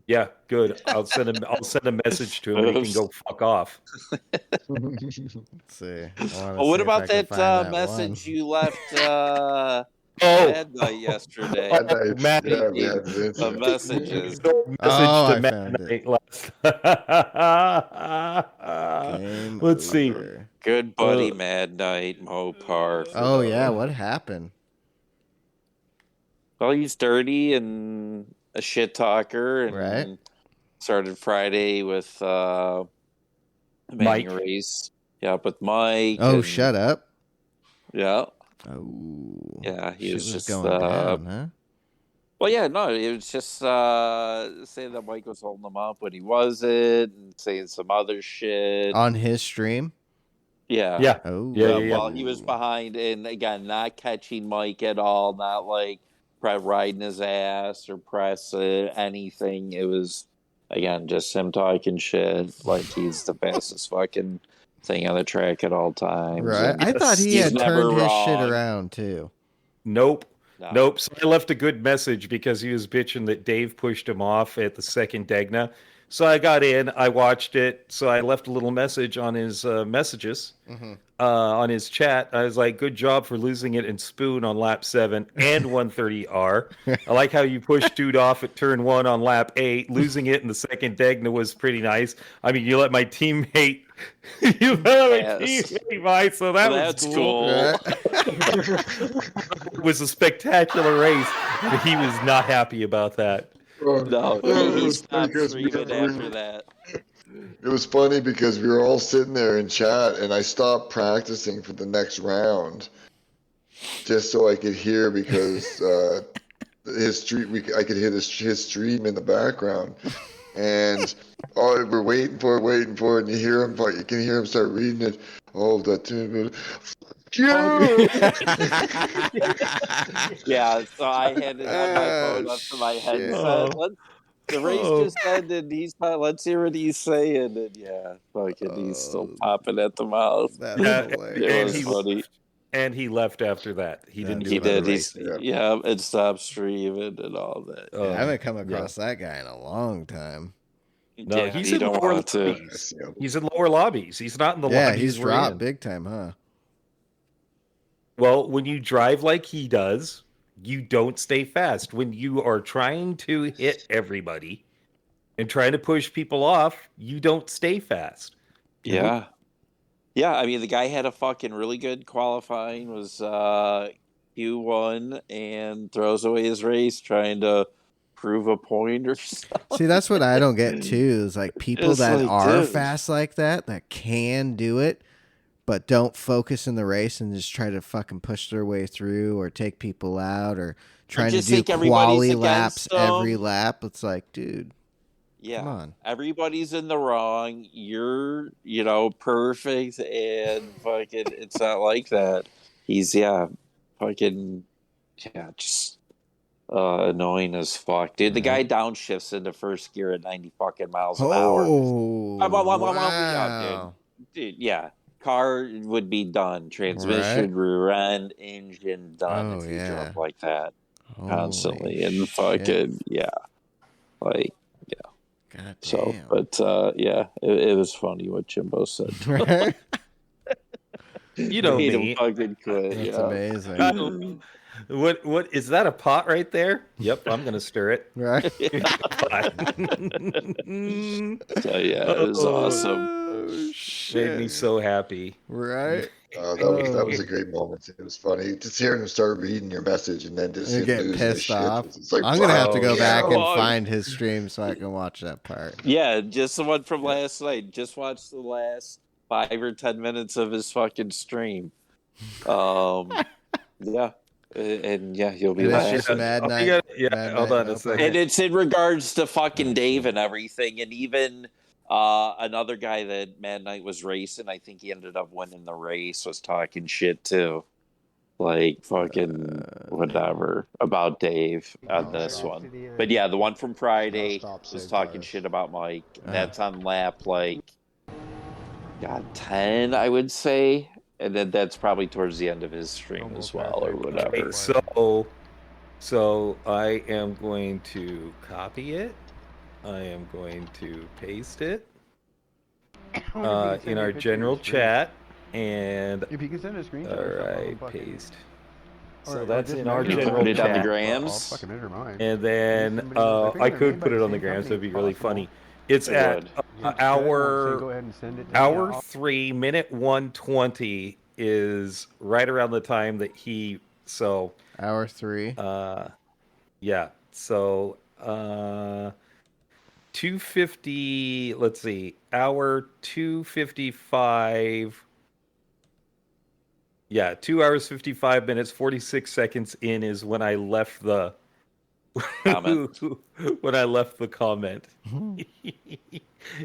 Yeah, good. I'll send a message to him and he can go fuck off. Let's see. Well, what about that message you left Mad Night yesterday? Matt, The messages. I to Matt found it. Game Let's see. over. Good buddy, Mad Night, Mopar. Oh yeah, what happened? Well, he's dirty and a shit talker, and Right. started Friday with Mike. main race. Yeah, with Mike. Oh, and, shut up. Yeah. Oh. Yeah, he Shit was just going down, huh? Well, yeah, no, it was just saying that Mike was holding him up when he wasn't, and saying some other shit. On his stream? Yeah. Yeah. Oh. Yeah. Well, he was behind, and again, not catching Mike at all, not like riding his ass or press anything. It was, again, just him talking shit like he's the fastest fucking thing on the track at all times. Right. And I thought he he's had never turned his shit wrong. around too. Nope. No. Nope. So I left a good message because he was bitching that Dave pushed him off at the second Degna. So I got in, I watched it. So I left a little message on his messages, on his chat. I was like, good job for losing it in Spoon on lap 7 and 130R. I like how you pushed dude off at turn 1 on lap 8. Losing it in the second Degna was pretty nice. I mean, you let my teammate by, so that's cool. It was a spectacular race, but he was not happy about that. No, he stopped screaming after that. It was funny because we were all sitting there in chat, and I stopped practicing for the next round just so I could hear, because I could hear his stream in the background, and we're waiting for it, and you can hear him start reading it. Oh, that. Yeah, so I handed my phone up to my headset. The race just ended. Let's hear what he's saying. And yeah, fucking, he's still popping at the mouth. That's It was funny. And he left after that. He didn't do He another did. race. And stopped streaming and all that. I haven't come across that guy in a long time. No, Yeah, he's you in don't lower want to. lobbies. He's in lower lobbies. He's not in the Yeah, lobbies. he's we're dropped in. big time, huh? Well, when you drive like he does, you don't stay fast. When you are trying to hit everybody and trying to push people off, you don't stay fast. Yeah. Yeah, I mean, the guy had a fucking really good qualifying, was Q1, and throws away his race trying to prove a point or something. See, that's what I don't get too, is like people It's that like, are dude. fast like that can do it, but don't focus in the race and just try to fucking push their way through or take people out or trying to just do think everybody's quali against laps them. every lap. It's like, dude, Yeah. come on. Everybody's in the wrong. You're, perfect, and fucking, it's not like that. He's, just annoying as fuck. Dude, the guy downshifts into first gear at 90 fucking miles an hour. Oh, Yeah, wow. dude, yeah. Car would be done. Transmission, rear end, engine done if you drove like that constantly. Holy And fucking, like, God so, damn. but it was funny what Jimbo said. Right? You know Made me. him fucking quit. That's Yeah. amazing. What is that, a pot right there? Yep, I'm gonna stir it. Right? So yeah, it was awesome. Made me so happy. Right? That was a great moment. It was funny just hearing him start reading your message and then just You him get losing his pissed shit. off. It's like, I'm going to have to go back and yeah. find his stream so I can watch that part. Yeah, just the one from last night. Just watch the last 5 or 10 minutes of his fucking stream. Yeah. And yeah, you'll be And it's laughing. just Mad Night. Mad Hold Night on a second. And it's in regards to fucking Dave and everything. And even another guy that Mad Knight was racing, I think he ended up winning the race, was talking shit too. Like fucking whatever about Dave on this one. But yeah, the one from Friday was talking shit about Mike. That's on lap like 10, I would say. And then that's probably towards the end of his stream as well, or whatever. Okay, so I am going to copy it. I am going to paste it in our general chat, and if you can send a screenshot. all right, paste. So Or that's just in our maybe You general put it on the chat. grams. I'll fucking enter mine. And then I could put it on the grams. That'd be really funny. It's at Go ahead and send it to hour me. 3, minute 1:20 is right around the time that he. So Hour 3. yeah. So 2:50. Let's see. Hour 2:55. Yeah, 2 hours 55 minutes 46 seconds in is when I left the Comment. when I left the comment.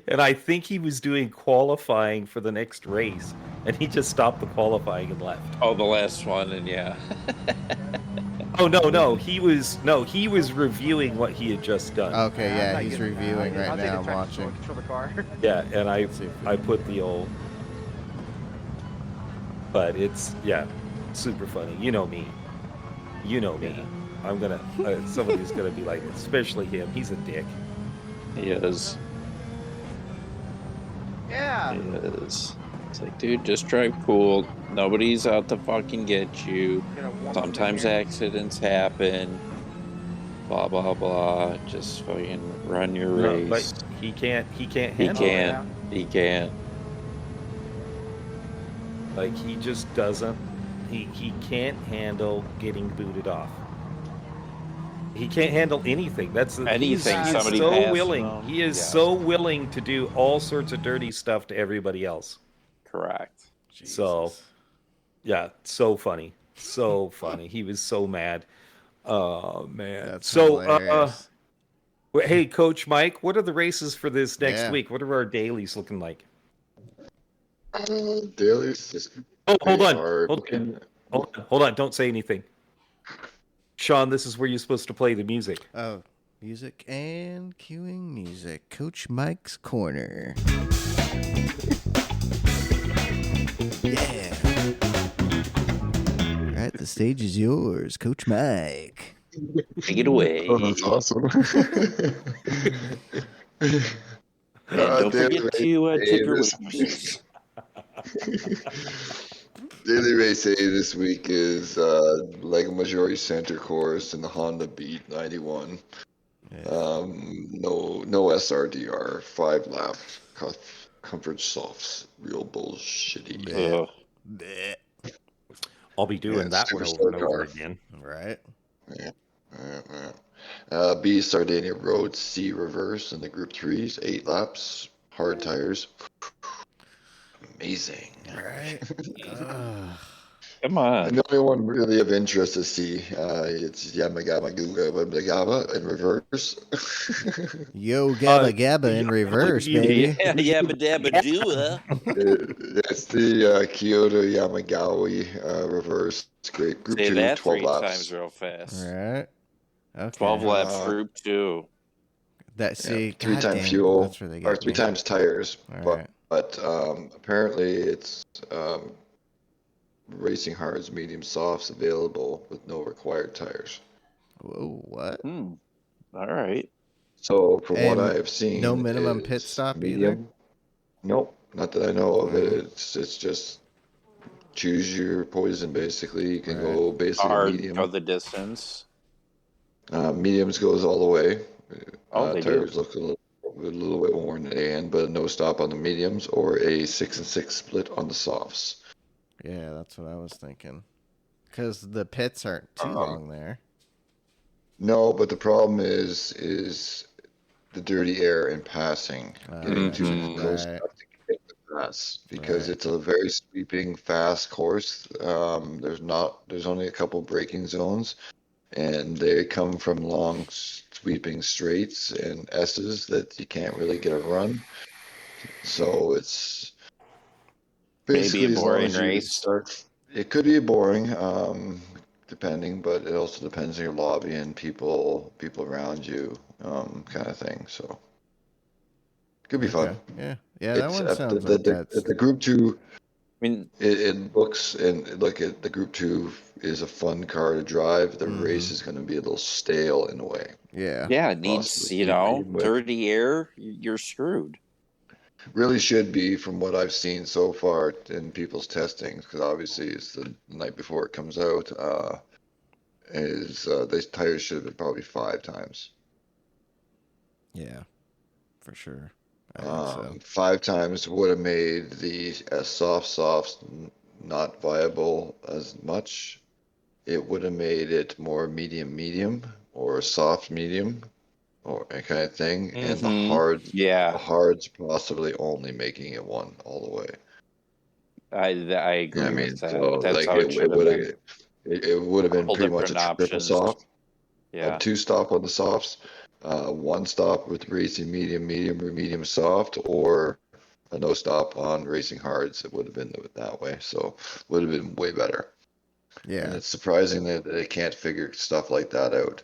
And I think he was doing qualifying for the next race, and he just stopped the qualifying and left. Oh, the last one, and yeah. Oh no, he was reviewing what he had just done. Okay, yeah, he's reviewing right now. I'm watching. Control the car. Yeah, and I See if we put the old, but it's super funny. You know me. I'm gonna somebody's gonna be like, especially him. He's a dick. He is. Yeah. He is. It's like, dude, just drive cool. Nobody's out to fucking get you. Sometimes accidents happen. Blah blah blah. Just fucking run your No, race. but he can't He handle it. can't. He can't. Like he just doesn't. He can't handle getting booted off. He can't handle anything. That's Anything. He's Somebody so passes willing. him. He is Yeah. so willing to do all sorts of dirty stuff to everybody else. Correct. So, yeah, so funny, so funny. He was so mad. Oh man. That's so, hilarious. hey, Coach Mike, what are the races for this next Yeah. week? What are our dailies looking like? Dailies just Oh, hold pretty on. hard. Hold on. Don't say anything. Sean, this is where you're supposed to play the music. Oh, music and cueing music. Coach Mike's Corner. Yeah. All right, the stage is yours, Coach Mike. Take it away. Oh, that's awesome. And don't daily forget to race tip your this- waitresses. Daily race A this week is Lego Majority Center Course in the Honda Beat 91. Yeah. No SRDR, 5 lap comfort softs, real bullshitty. Ugh. Bleh. I'll be doing Yeah, that one super over and over car. again. Right. B Sardinia Road C reverse in the Group 3s, 8 laps, hard tires. Amazing. Right. Come on. And the only one really of interest to see, it's Yamagama in reverse. Yo, Gabba Gabba in reverse, baby. Yeah, yabba dabba doo. It's the Kyoto Yamagawa reverse. It's great. Group Say 2, that 12 3 laps. times real fast. Right. Okay. 12 laps, Uh, group 2. That see, 3 times goddamn, fuel, that's where they or get 3 me. times tires. All right. But apparently it's racing hards, medium softs available with no required tires. Whoa, what? All right. So from what And I've seen, no minimum it's pit stop medium. Nope, not that I know of. It's just choose your poison. Basically, you can go basically Hard medium. go the distance. Mediums goes all the way. Oh, they do. tires look a little with a little bit worn at the end, but no stop on the mediums or a 6 and 6 split on the softs. Yeah, that's what I was thinking. Because the pits aren't too long there. No, but the problem is the dirty air in passing, getting too close Right. enough to get the pass, because Right. it's a very sweeping, fast course. There's only a couple braking zones, and they come from long sweeping straights and S's that you can't really get a run. So it's basically Maybe a as long boring as you race. start. It could be boring, depending, but it also depends on your lobby and people around you, kind of thing. So it could be fun. Yeah. Yeah, that It's one sounds like that's... the group 2. I mean, It looks and look at the group 2 is a fun car to drive. The race is going to be a little stale in a way. Yeah. yeah, it needs, Possibly. dirty air. You're screwed. Really should be, from what I've seen so far in people's testing, because obviously it's the night before it comes out. These tires should have been probably 5 times. Yeah, for sure. I think so. 5 times would have made the softs not viable as much. It would have made it more medium or soft medium or that kind of thing, and the hards possibly only making it 1 all the way. I agree I mean, with that. so That's like how it should have been. it would have been Couple pretty much a different triple options. soft, Yeah. a 2 stop on the softs, 1 stop with racing medium or medium soft, or a no stop on racing hards. It would have been that way, so would have been way better. Yeah. And it's surprising that they can't figure stuff like that out.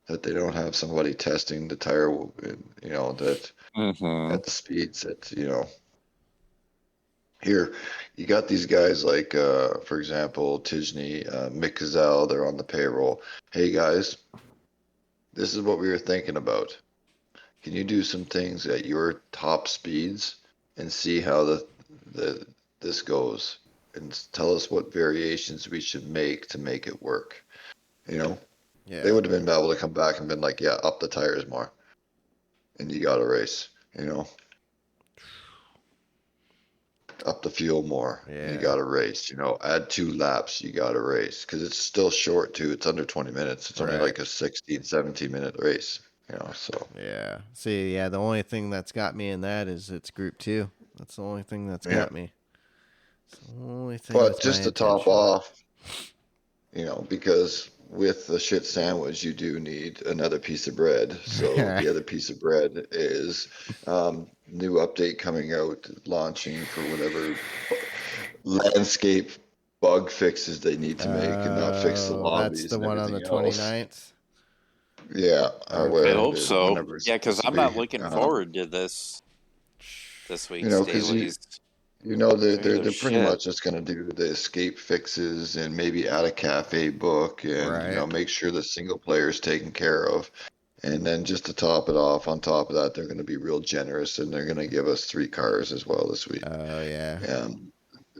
That they don't have somebody testing the tire, that at the speeds that, here you got these guys like, for example, Tijni, Mick Gazelle, they're on the payroll. Hey guys, this is what we were thinking about. Can you do some things at your top speeds and see how this goes, and tell us what variations we should make to make it work? Yeah. They would have been able to come back and been like, yeah, up the tires more, and you got to race, up the fuel more, you got to race, add 2 laps, you got to race, because it's still short too. It's under 20 minutes. It's only like a 16, 17-minute race, so. Yeah. See, the only thing that's got me in that is it's group 2. That's the only thing that's got me. It's the only thing. But just to top off, because with the shit sandwich, you do need another piece of bread. So the other piece of bread is new update coming out, launching for whatever landscape bug fixes they need to make, and not fix the lobbies. That's the one on the else. 29th? Yeah. I hope so. Yeah, because I'm not looking forward to this week's dailies. They're pretty much just going to do the escape fixes and maybe add a cafe book and make sure the single player is taken care of. And then just to top it off, on top of that, they're going to be real generous, and they're going to give us 3 cars as well this week. Oh, yeah. And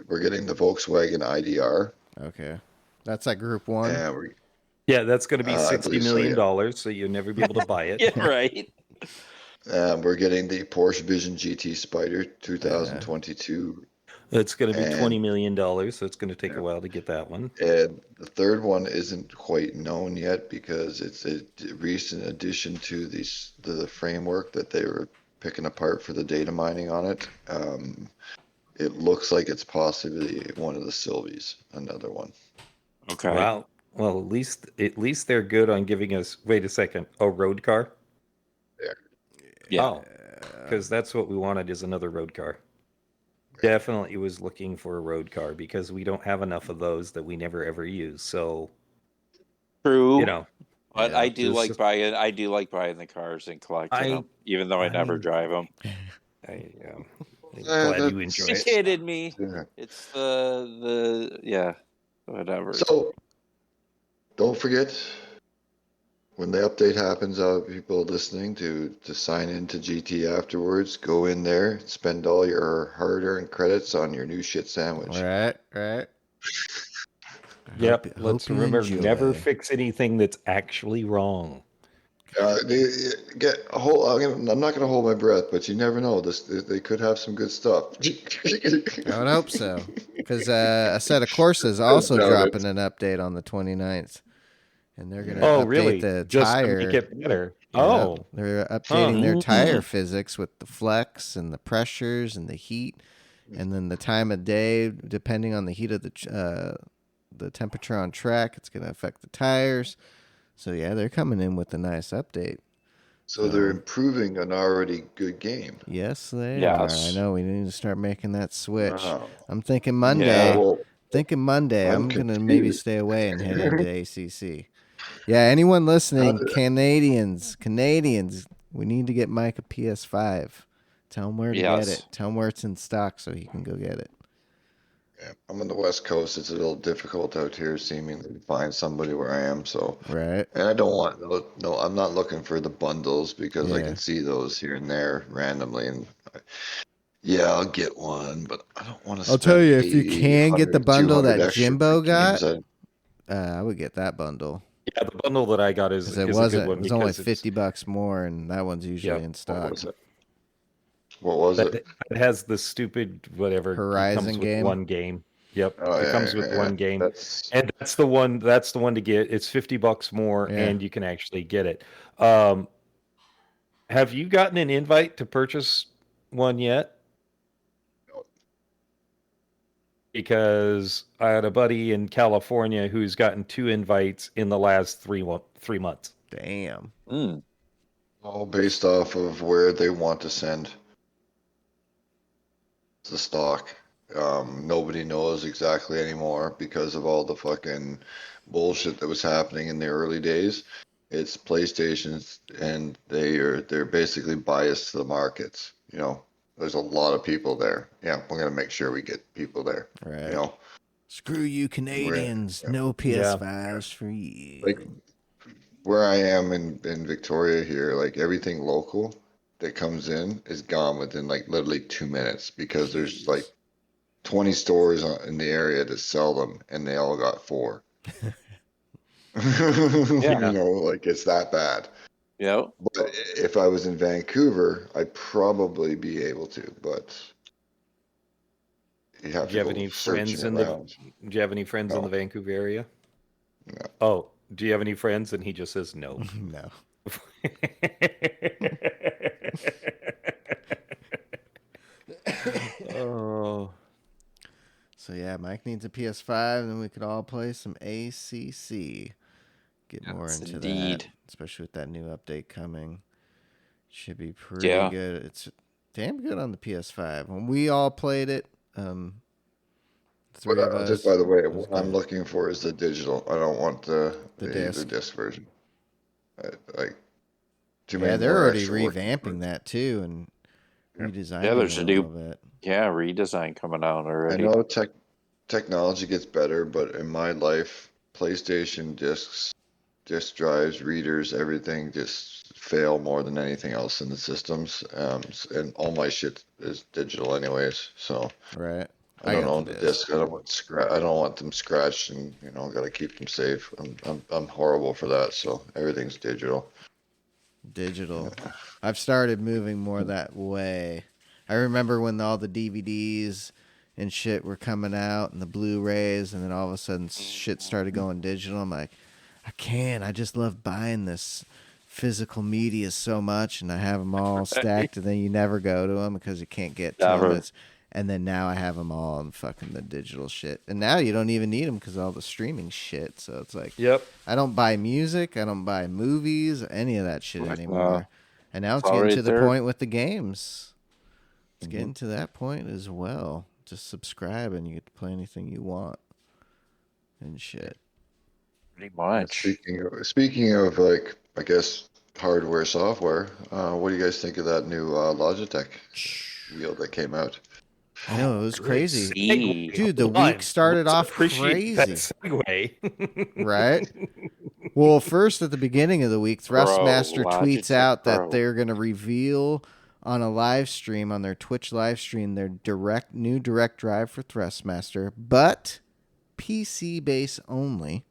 we're getting the Volkswagen IDR. Okay. That's like group 1? Yeah, that's going to be $60 million, so you'll never be able to buy it. Yeah, right. We're getting the Porsche Vision GT Spider 2022. It's going to be $20 million, so it's going to take a while to get that one. And the third one isn't quite known yet because it's a recent addition to the framework that they were picking apart for the data mining on it. It looks like it's possibly one of the Sylvies, another one. Okay. Wow. Well, at least they're good on giving us. Wait a second, a road car. Yeah. Oh, because that's what we wanted, is another road car. Definitely was looking for a road car because we don't have enough of those that we never ever use. So true. But I do like buying the cars and collecting them, even though I never drive them. I'm glad you enjoy it. You kidding me? Yeah. It's whatever. So don't forget, when the update happens, people listening to sign into GT afterwards, go in there, spend all your hard-earned credits on your new shit sandwich. Right. Yep. Let's remember, never fix anything that's actually wrong. I'm not going to hold my breath, but you never know. They could have some good stuff. I would hope so. Because a set of Corsa is also dropping an update on the 29th. And they're going to update really? the Just tire. to make it better. Yeah, they're updating their tire Mm. physics with the flex and the pressures and the heat. And then the time of day, depending on the heat of the temperature on track, it's going to affect the tires. So, yeah, they're coming in with a nice update. So they're improving an already good game. Yes, they Yes. are. I know. We need to start making that switch. Wow. I'm thinking Monday. Yeah. Well, I'm going to maybe confused. stay away and head into ACC. Yeah, anyone listening, Canadians, we need to get Mike a PS5. Tell him where to get it. Tell him where it's in stock so he can go get it. Yeah, I'm on the West Coast. It's a little difficult out here, seemingly, to find somebody where I am. So, Right. and I don't want no. I'm not looking for the bundles because I Yeah. can see those here and there randomly, and yeah, I'll get one, but I don't want to. I'll tell you, if you can get the bundle that Jimbo got, games. I would get that bundle. Yeah, the bundle that I got is It a was good one. it was only because it's- $50 more, and that one's usually in stock. What was it? It has the stupid whatever Horizon it comes game? With one game. Yep, Oh, it yeah, comes with yeah, one game, That's and that's the one. That's the one to get. It's $50 more, Yeah. and you can actually get it. Have you gotten an invite to purchase one yet? No. Because I had a buddy in California who's gotten 2 invites in the last 3 months. Damn. Mm. all based off of where they want to send the stock. Nobody knows exactly anymore because of all the fucking bullshit that was happening in the early days. It's PlayStation's, and they're basically biased to the markets. You know, there's a lot of people there. Yeah, we're gonna make sure we get people there. Right. You know, Screw you, Canadians. Yeah. No PS5s for you. like where I am in Victoria here, like everything local that comes in is gone within like literally 2 minutes because there's like 20 stores in the area that sell them, and they all got 4. You know, like it's that bad. Yeah. But if I was in Vancouver, I'd probably be able to, but you have Do you to have go any friends searching in around. Do you have any friends in No. the Vancouver area? No. Oh, do you have any friends? And he just says no. No. Oh. So yeah, Mike needs a PS5, and then we could all play some ACC. Get more Yes, into indeed. that, especially with that new update coming. Should be pretty Yeah. good. It's damn good on the PS5. When we all played it, the three of us. Just by the way, it was what I'm good. looking for is the digital. I don't want the disc. disc version. Like too Yeah, many they're more already extra work. revamping that too and redesigning Yeah, there's it a a new- little bit. Yeah, redesign coming out I already. know technology gets better, but in my life, PlayStation discs, disk drives, readers, everything just fail more than anything else in the systems. And all my shit is digital anyways, so Right. I don't got own the disc. I don't want them scratched, and got to keep them safe. I'm horrible for that, so everything's digital. Digital. I've started moving more that way. I remember when all the DVDs and shit were coming out and the Blu-rays, and then all of a sudden shit started going digital. I'm like, I can't. I just love buying this physical media so much, and I have them all stacked, and then you never go to them because you can't get to Never. them. And then now I have them all in fucking the digital shit. And now you don't even need them because of all the streaming shit. So it's like, Yep. I don't buy music. I don't buy movies, any of that shit anymore. And now it's all getting right to the there. point with the games. It's getting to that point as well. Just subscribe and you get to play anything you want and shit. Pretty much. Speaking of like, I guess hardware, software. What do you guys think of that new Logitech wheel that came out? I know, it was crazy. See. Dude, the Hold on. week started Let's off appreciate that crazy. segue. Right? Well, first at the beginning of the week, Thrustmaster tweets Logitech out that Pro. they're going to reveal on a live stream, on their Twitch live stream, their new direct drive for Thrustmaster, but PC base only.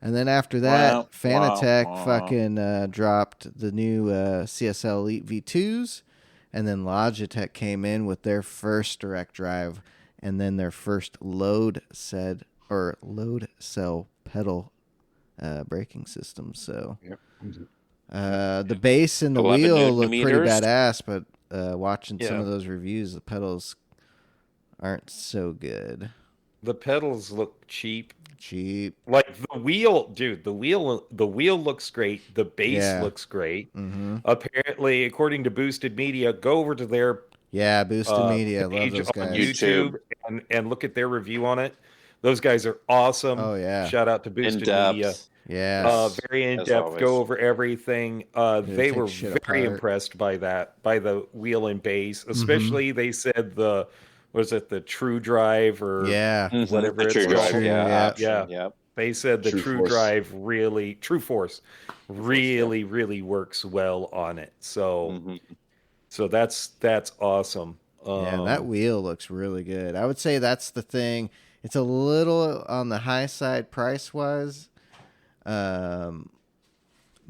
And then after that, Wow, Fanatec wow, wow. fucking dropped the new CSL Elite V2s, and then Logitech came in with their first direct drive, and then their first load cell pedal braking system. So the base and the 11 wheel newton look pretty meters. badass, but watching some Yeah. of those reviews, the pedals aren't so good. The pedals look cheap. Like the wheel, dude, the wheel looks great. The base looks great. Mm-hmm. Apparently, according to Boosted Media, go over to their Yeah, Boosted Media. I love page those on guys. YouTube and look at their review on it. Those guys are awesome. Oh, yeah. Shout out to Boosted Media. Yeah. Very in as depth. always. Go over everything. They take were shit very apart. impressed by the wheel and base. Especially they said the True Drive or whatever The it's True called. Drive, option. Yeah. Yep. They said the True True Force. Drive True Force really works well on it. So so that's awesome. Yeah, that wheel looks really good. I would say that's the thing. It's a little on the high side price-wise,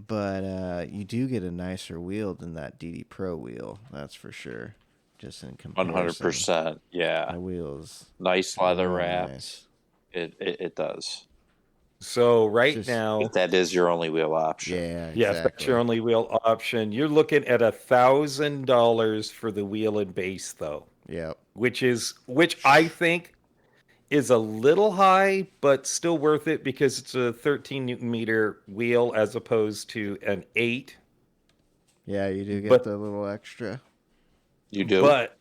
but you do get a nicer wheel than that DD Pro wheel. That's for sure. Just in comparison. 100%. Yeah. The wheels. Nice leather really wrapped. nice. It does. So right Just- now, If that is your only wheel option. Yeah, yes, that's your only wheel option. You're looking at $1,000 for the wheel and base, though. Yep. Which I think is a little high, but still worth it because it's a 13 Newton meter wheel as opposed to an 8. Yeah, you do get But- the little extra. You do. But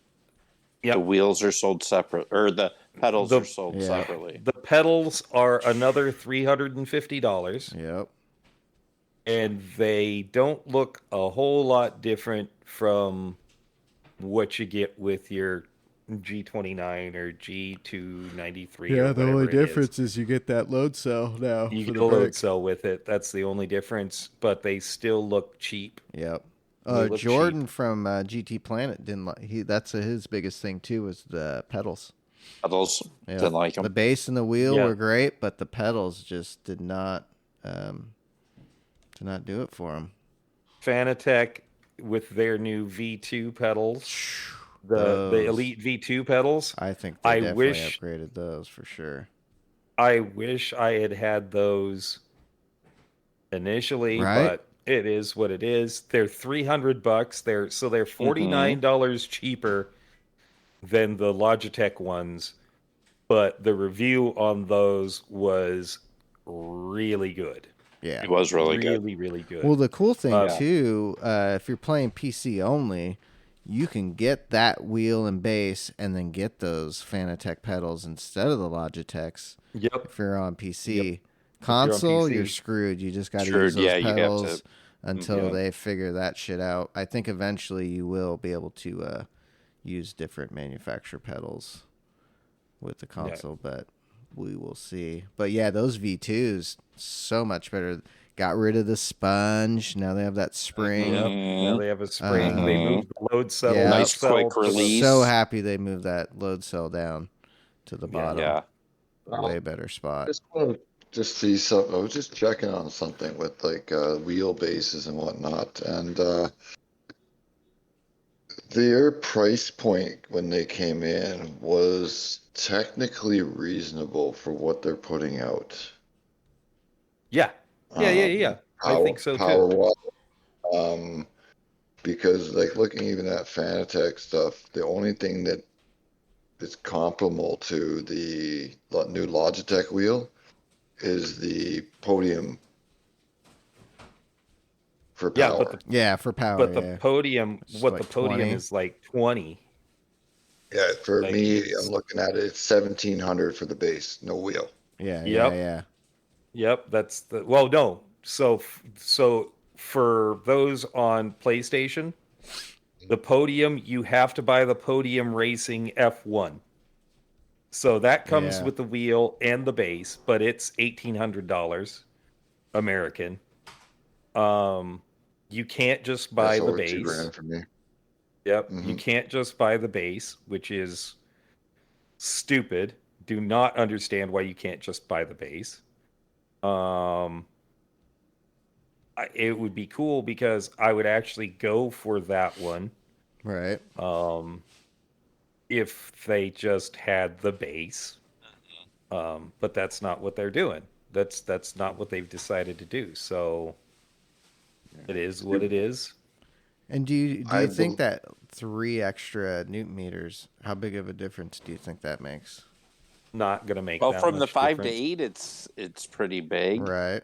the wheels are sold separate, or the pedals are sold separately. the pedals are another $350. Yep. And they don't look a whole lot different from what you get with your G29 or G293. Yeah, or the only whatever it is. difference is you get that load cell now. You for get the a load brake. cell with it. That's the only difference, but they still look cheap. Yep. They look Jordan from GT Planet didn't like. That's his biggest thing too, was the pedals. Pedals, Yeah. didn't like them. The bass and the wheel Yeah. were great, but the pedals just did not do it for him. Fanatec with their new V2 pedals, the Those- Elite V2 pedals. I think they I definitely wish- upgraded those for sure. I wish I had those initially, Right? but it is what it is. They're $300. They're $49 cheaper than the Logitech ones, but the review on those was really good. Yeah. It was really good. Really good. Well, the cool thing Yeah. too, if you're playing PC only, you can get that wheel and bass, and then get those Fanatec pedals instead of the Logitechs. Yep. If you're on PC, Yep. console, PC. you're screwed. You just got to Screwed, use those yeah, you have pedals to. until Yeah. they figure that shit out. I think eventually you will be able to use different manufacturer pedals with the console, but we will see. But yeah, those V2s so much better. Got rid of the sponge. Now they have that spring. Yep. Now they have a spring. They moved the load cell. Yeah. Nice cell quick to the- release. So happy they moved that load cell down to the bottom. Yeah. Way better spot. Just want to see something. I was just checking on something with like wheelbases and whatnot, and their price point when they came in was technically reasonable for what they're putting out. Yeah. Yeah. I think so too. Power-wise, because like looking even at Fanatec stuff, the only thing that is comparable to the new Logitech wheel is the podium for Yeah, power. but Yeah, for power. But the yeah. podium, It's what like the podium 20. is like 20. Yeah, for Like, me, it's- I'm looking at it. It's 1,700 for the base, no wheel. Yeah, Yep. yeah. Yep, that's the no. So for those on PlayStation, the podium, you have to buy the Podium Racing F1. So that comes Yeah. with the wheel and the base, but it's $1,800 American. You can't just buy That's the over base. $2,000 for me. Yep. You Mhm. can't just buy the base, which is stupid. Do not understand why you can't just buy the base. It would be cool because I would actually go for that one. Right. If they just had the base. But that's not what they're doing. That's not what they've decided to do. So it is what it is. And do you think that 3 extra newton meters, how big of a difference do you think that makes? Not gonna make Well, that from the much 5 to difference. 8, it's pretty big. Right.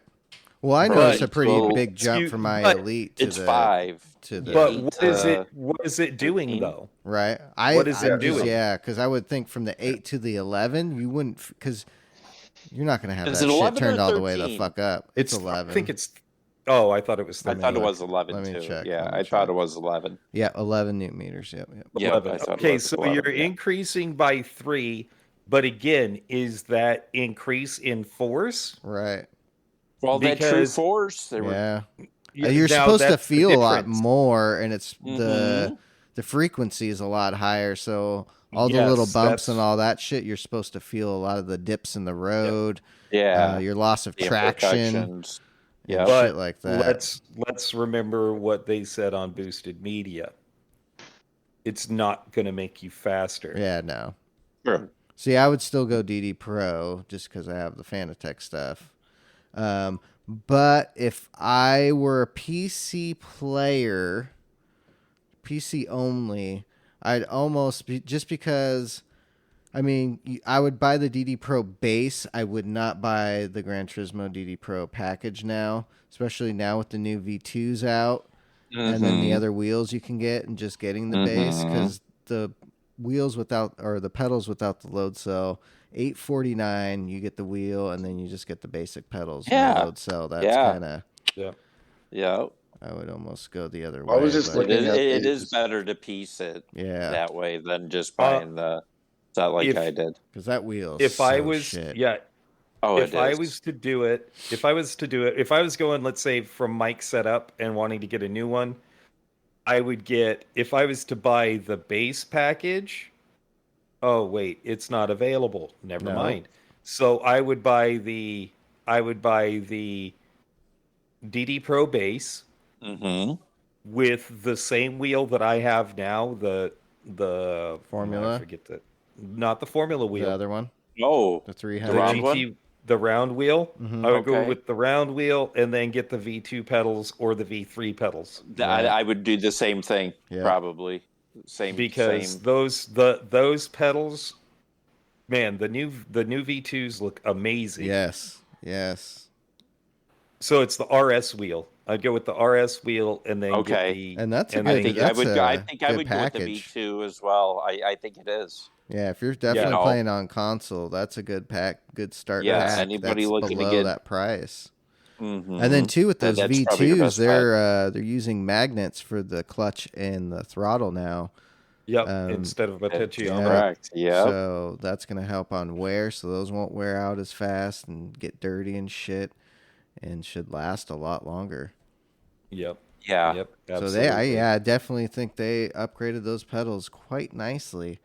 Well, I know it's a pretty Well, big jump from my but elite to It's the 5. to the But 8 what is it doing 13? though? right. What is it doing? Yeah, because I would think from the 8 to the 11, you wouldn't, because you're not going to have Is that it shit 11 or turned all the way the 13? fuck up. It's 11. I think it's. Oh, I thought it was. I 13. thought it was 11 Let me too. check, Yeah, let me I thought check. it was 11. Yeah, 11 newton meters. Yep. Yeah, 11. I thought it Okay, was so 11, you're yeah. increasing by 3, but again, is that increase in force? Right. Well, that true Because- force. They were, Yeah. Yeah, You're now supposed to that's the feel a lot difference. more, and it's Mhm. the frequency is a lot higher. So all the Yes, little bumps and that's- all that shit, you're supposed to feel a lot of the dips in the road. yeah, Your loss of the traction, imperfections. and Yeah, shit like that. Let's remember what they said on boosted media. It's not going to make you faster. Yeah, no. sure. See, I would still go DD Pro just because I have the Fanatec stuff. But if I were a PC player, PC only, I'd almost be, just because, I mean, I would buy the DD Pro base. I would not buy the Gran Turismo DD Pro package now, especially now with the new V2s out. And then the Mhm. other wheels you can get, and just getting the base, because the wheels without, or the pedals without the load cell, $849, you get the wheel, and then you just get the basic pedals and Yeah. the load cell. That's Yeah. kind of, Yeah, I would almost go the other way. I was just but- looking at it is these. better to piece it yeah, that way than just buying the. It's not like if- I did. because that wheel. If I so was shit. Oh, if it I is. was to do it, if I was going, let's say, from Mike's setup and wanting to get a new one, I would get, if I was to buy the base package, oh wait, it's not available. Never No. mind. So I would buy the DD Pro base Mhm. with the same wheel that I have now, the Formula? I forget not the Formula the wheel. other one, Oh, the The 300. round one? GT, the round wheel. Mhm. I would go Okay. with the round wheel and then get the V2 pedals or the V3 pedals Yeah. I would do the same thing. Yeah. Probably same. because same. those pedals, man, the new V2s look amazing. Yes, yes. So it's the RS wheel. I'd go with the RS wheel and then Okay. get the And that's a and good. I think I that's would. a I think I good would go with the package. V2 as well. I think it is. Yeah, if you're definitely No. playing on console, that's a good start Yeah, pack. anybody that's looking to below get- that price. Mhm. And then too with those That's probably the V2s, best they're using magnets for the clutch and the throttle now. Yep, Um, instead of a That's Yeah. potentiometer. correct. Yeah. So that's gonna help on wear, so those won't wear out as fast and get dirty and shit, and should last a lot longer. Yep. Yeah. Yep. So I Absolutely. definitely think they upgraded those pedals quite nicely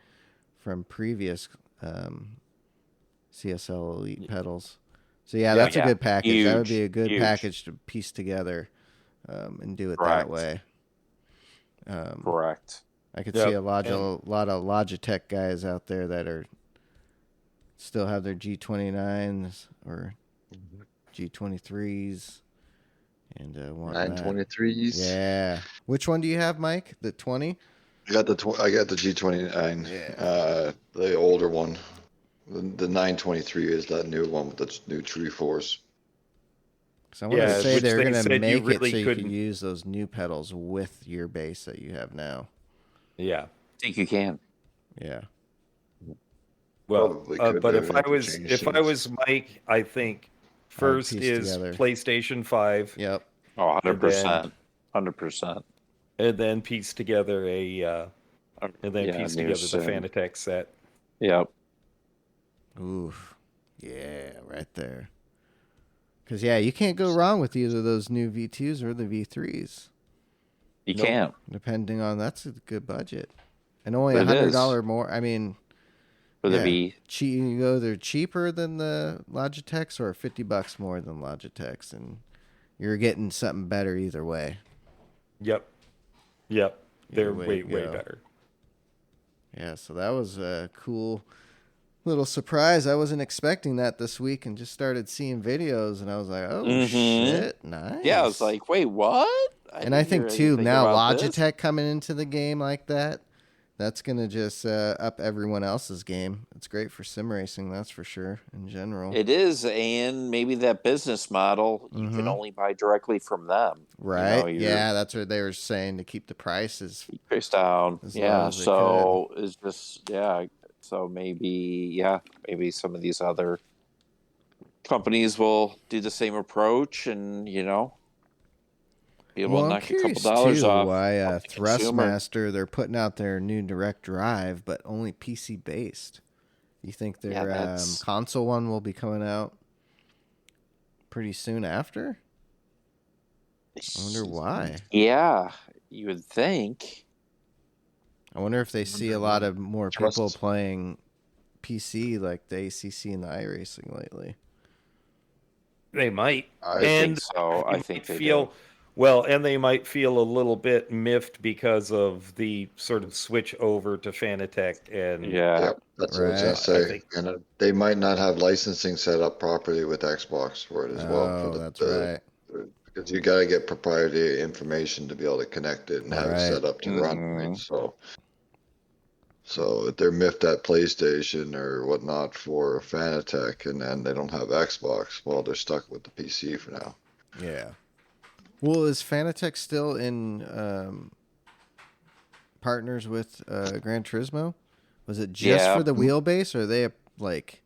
from previous CSL Elite pedals. So yeah, that's a yeah. good package. That would be Huge, a good huge. package to piece together and do it that Correct. way. Correct. I could Yep. see a lot of Logitech guys out there that are still have their G29s or G23s and want that. 923s. Yeah. Which one do you have, Mike? The 20? I got the G29. Yeah. The older one. The 923 is that new one with the new True Force. So I want to Yeah, say which they're they going to said you make really it so you can couldn't- use those new pedals with your bass that you have now. Yeah. I think you can. Yeah. Well, Probably could but have if I was Mike, I think first piece is together. PlayStation 5, Yep. Oh, And 100%. 100%. and then piece together piece new together the sim. Fanatec set. Yep. Oof. Yeah, right there. Because, yeah, you can't go wrong with either those new V2s or the V3s. You Nope. can't. Depending on, that's a good budget. And only It is. $100 more. I mean, Would it be? You go, they're cheaper than the Logitechs or $50 more than Logitechs, and you're getting something better either way. Yep. They're way go. better. Yeah, so that was a cool little surprise. I wasn't expecting that this week and just started seeing videos, and I was like, oh, shit, nice. Yeah, I was like, wait, what? I think, too, now Logitech coming into the game like that, that's going to just up everyone else's game. It's great for sim racing, that's for sure, in general. It is, and maybe that business model, you can only buy directly from them. Right, yeah, that's what they were saying, to keep the prices down. Yeah, so could. It's just, so maybe some of these other companies will do the same approach and, be able to knock a couple dollars off. Why Thrustmaster, they're putting out their new direct drive, but only PC based. You think their console one will be coming out pretty soon after? I wonder why. Yeah, you would think. I wonder if they see a lot of more people playing PC like the ACC and the iRacing lately. They might. I think so. I think they feel. Well, and they might feel a little bit miffed because of the sort of switch over to Fanatec and that's what I was gonna say. And they might not have licensing set up properly with Xbox for it as well. That's right. Because you got to get proprietary information to be able to connect it and have it set up to run. Right? So if they're miffed at PlayStation or whatnot for Fanatec, and then they don't have Xbox, well, they're stuck with the PC for now. Yeah. Well, is Fanatec still in partners with Gran Turismo? Was it just for the wheelbase, or are they like?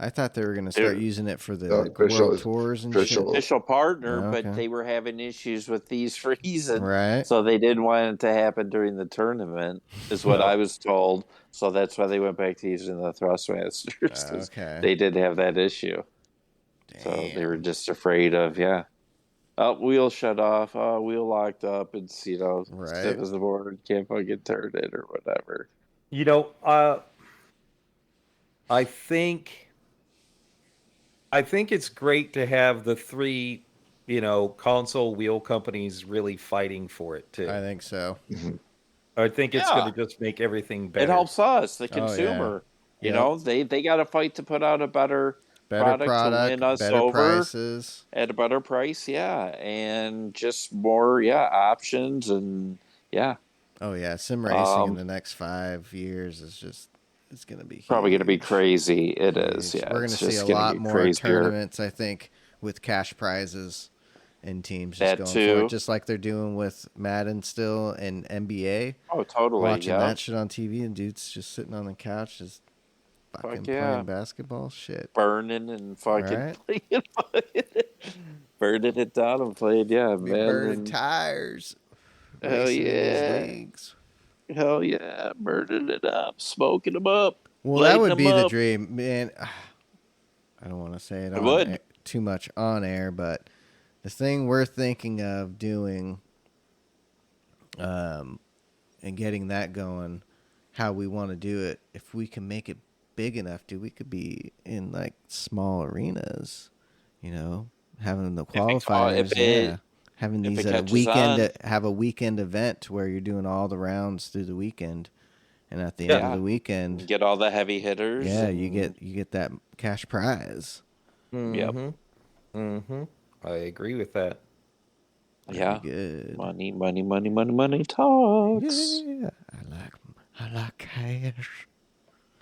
I thought they were going to start using it for the World Tours and shit. Official partner, but they were having issues with these reasons, right? So they didn't want it to happen during the tournament, is what I was told. So that's why they went back to using the Thrustmasters. Okay, they did have that issue. Damn. So they were just afraid of wheel shut off, wheel locked up, and stiff as the board, can't fucking turn it or whatever. I think it's great to have the three, console wheel companies really fighting for it too. I think so. I think it's going to just make everything better. It helps us, the consumer. They got to fight to put out a better product to win us over prices. At a better price, and just more, options and Oh yeah, sim racing in the next 5 years is just it's going to be probably going to be crazy. It is, yeah. We're going to see a lot more tournaments, I think, with cash prizes and teams just going for it, just like they're doing with Madden still and NBA. Oh, totally. Watching that shit on TV and dudes just sitting on the couch just fucking playing basketball. Shit. Burning and fucking playing. Burning it down and playing, burning tires. Hell yeah. Hell yeah, burning it up, smoking them up. Well, that would be the dream, man. I don't want to say it too much on air, but the thing we're thinking of doing and getting that going, how we want to do it, if we can make it big enough, dude, we could be in like small arenas, having the qualifiers, having these have a weekend event where you're doing all the rounds through the weekend, and at the end of the weekend, get all the heavy hitters. Yeah, you get that cash prize. I agree with that. Good. Money talks. Yeah, I like cash.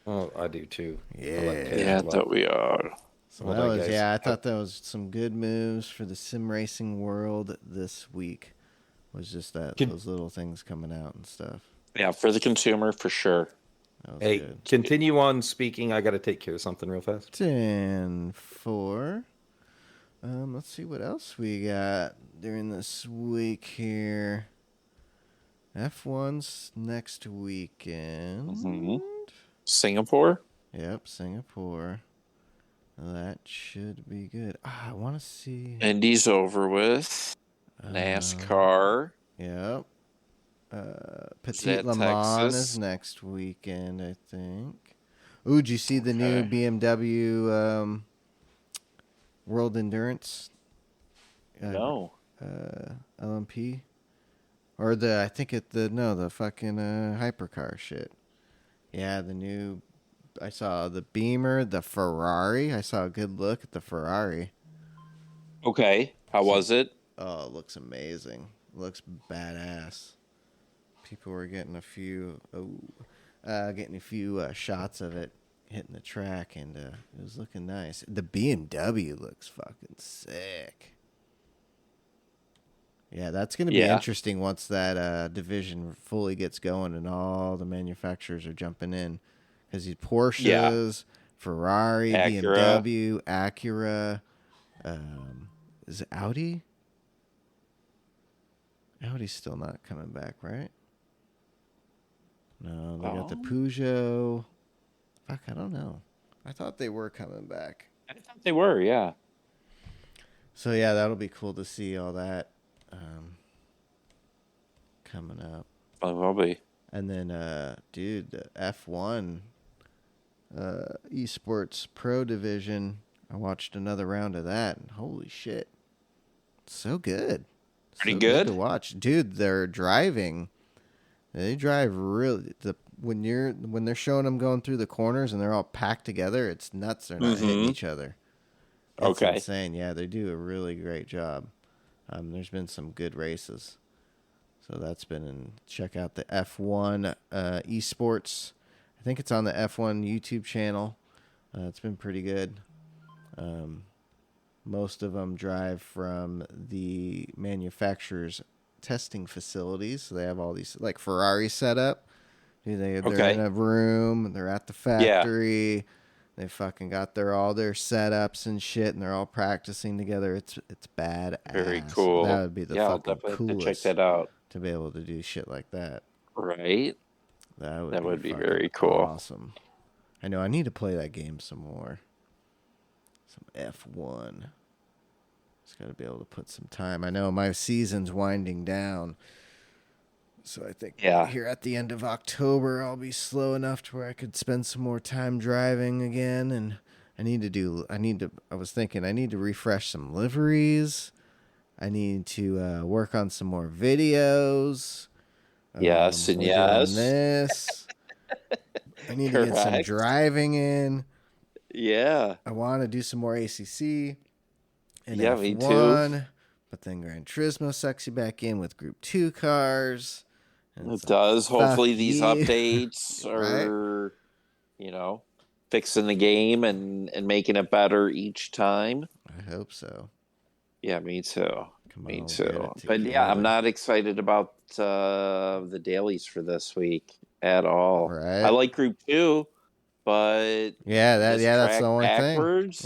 Oh, I do too. Yeah, I thought we are. So I thought that was some good moves for the sim racing world this week. Was just those little things coming out and stuff. Yeah, for the consumer, for sure. Hey, good. Continue on speaking. I got to take care of something real fast. 10-4. Let's see what else we got during this week here. F1's next weekend. Mm-hmm. Singapore? Yep, Singapore. That should be good. I want to see. Indy's over with. NASCAR. Yep. Petit Le Mans is next weekend, I think. Ooh, did you see the new Okay. BMW World Endurance? No. LMP? Or the fucking hypercar shit. Yeah, the new, I saw the Beamer, the Ferrari. I saw a good look at the Ferrari. Okay. How was it? Oh, it looks amazing. It looks badass. People were getting a few shots of it hitting the track, and it was looking nice. The BMW looks fucking sick. Yeah, that's going to be interesting once that division fully gets going and all the manufacturers are jumping in. Because you Porsches, Ferrari, Acura. BMW, Acura. Is it Audi? Audi's still not coming back, right? No, they got the Peugeot. Fuck, I don't know. I thought they were coming back. I thought they were, yeah. So, yeah, that'll be cool to see all that coming up. Probably. And then, dude, the F1 Esports Pro Division, I watched another round of that, and holy shit. So good. Pretty good to watch. Dude, they're driving. They drive really... When they're showing them going through the corners and they're all packed together, it's nuts. They're not hitting each other. It's insane. Yeah, they do a really great job. There's been some good races. So that's been check out the F1 Esports. I think it's on the F1 YouTube channel. It's been pretty good. Most of them drive from the manufacturer's testing facilities. So they have all these, like Ferrari set up. They're in a room. They're at the factory. Yeah. They fucking got all their setups and shit, and they're all practicing together. It's badass. Very cool. That would be the fucking coolest. Check that out. To be able to do shit like that. Right. That would be very cool. Awesome. I know. I need to play that game some more. Some F1. Just got to be able to put some time. I know my season's winding down. So I think here at the end of October, I'll be slow enough to where I could spend some more time driving again. And I need to refresh some liveries. I need to work on some more videos. Yes, and yes. This. I need to get some driving in. Yeah. I want to do some more ACC. And F1, me too. But then Gran Turismo sucks you back in with Group 2 cars. It does. Hopefully these updates are, fixing the game and making it better each time. I hope so. Yeah, me too. Me too. But yeah, I'm not excited about the dailies for this week at all. Right. I like Group 2, but that's the only thing.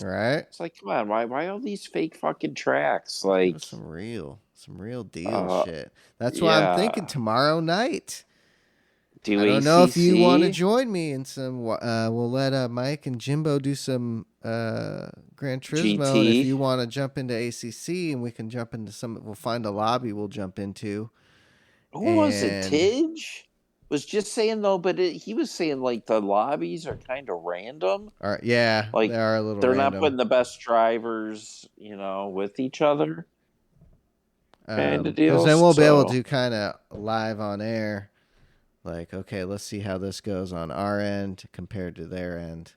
Right. It's like, come on, why all these fake fucking tracks? Like some real deal shit. That's why I'm thinking tomorrow night. I don't know if you want to join me in some. We'll let Mike and Jimbo do some Gran Turismo, and if you want to jump into ACC, and we can jump into some. We'll find a lobby. We'll jump into. Who was it? Tidge was just saying though, but he was saying like the lobbies are kind of random. All right, yeah, like they are a little. They're not putting the best drivers, with each other. Kind of deal. Because then we'll be able to kind of live on air. Like, okay, let's see how this goes on our end compared to their end,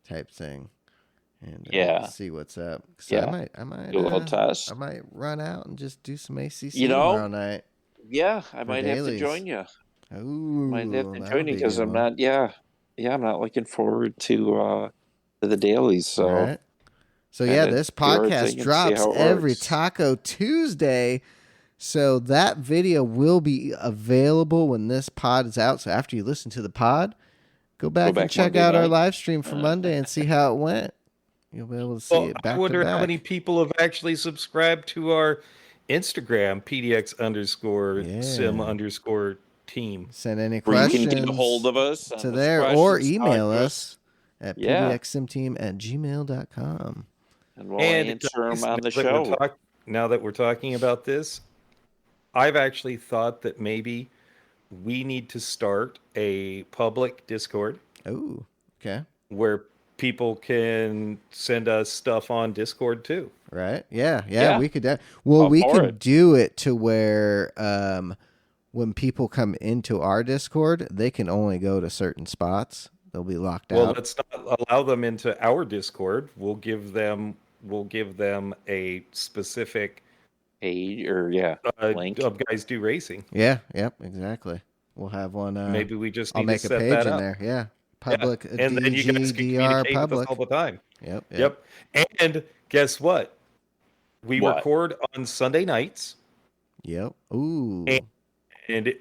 type thing, and see what's up. So I might do a little test. I might run out and just do some ACC tomorrow night. Yeah, I might have to join you. Ooh, might have to join you because I'm not. Yeah, I'm not looking forward to the dailies. So, right. So this podcast drops every Taco Tuesday. So that video will be available when this pod is out. So after you listen to the pod, go back and check out our live stream for Monday and see how it went. You'll be able to see it back to back. I wonder how many people have actually subscribed to our Instagram, PDX_sim_team. Send any questions. You can get a hold of us to there or email us at pdxsimteam@gmail.com. And we'll answer them on the show. Now that we're talking about this, I've actually thought that maybe we need to start a public Discord. Oh, okay. where people can send us stuff on Discord too. Right? Yeah, Yeah. we could. Well, we for can it. do it to where when people come into our Discord, they can only go to certain spots. They'll be locked Well, out. let's not allow them into our Discord. We'll give them a specific Page or link. of Guys Do Racing. Yeah, yep, exactly. We'll have one. Maybe we just I'll need make to a set page that in up. there. Yeah, public. Yeah. And then you guys can DGDR communicate with us public. all the time. Yep. And guess what? We What? record on Sunday nights. Yep. Ooh. And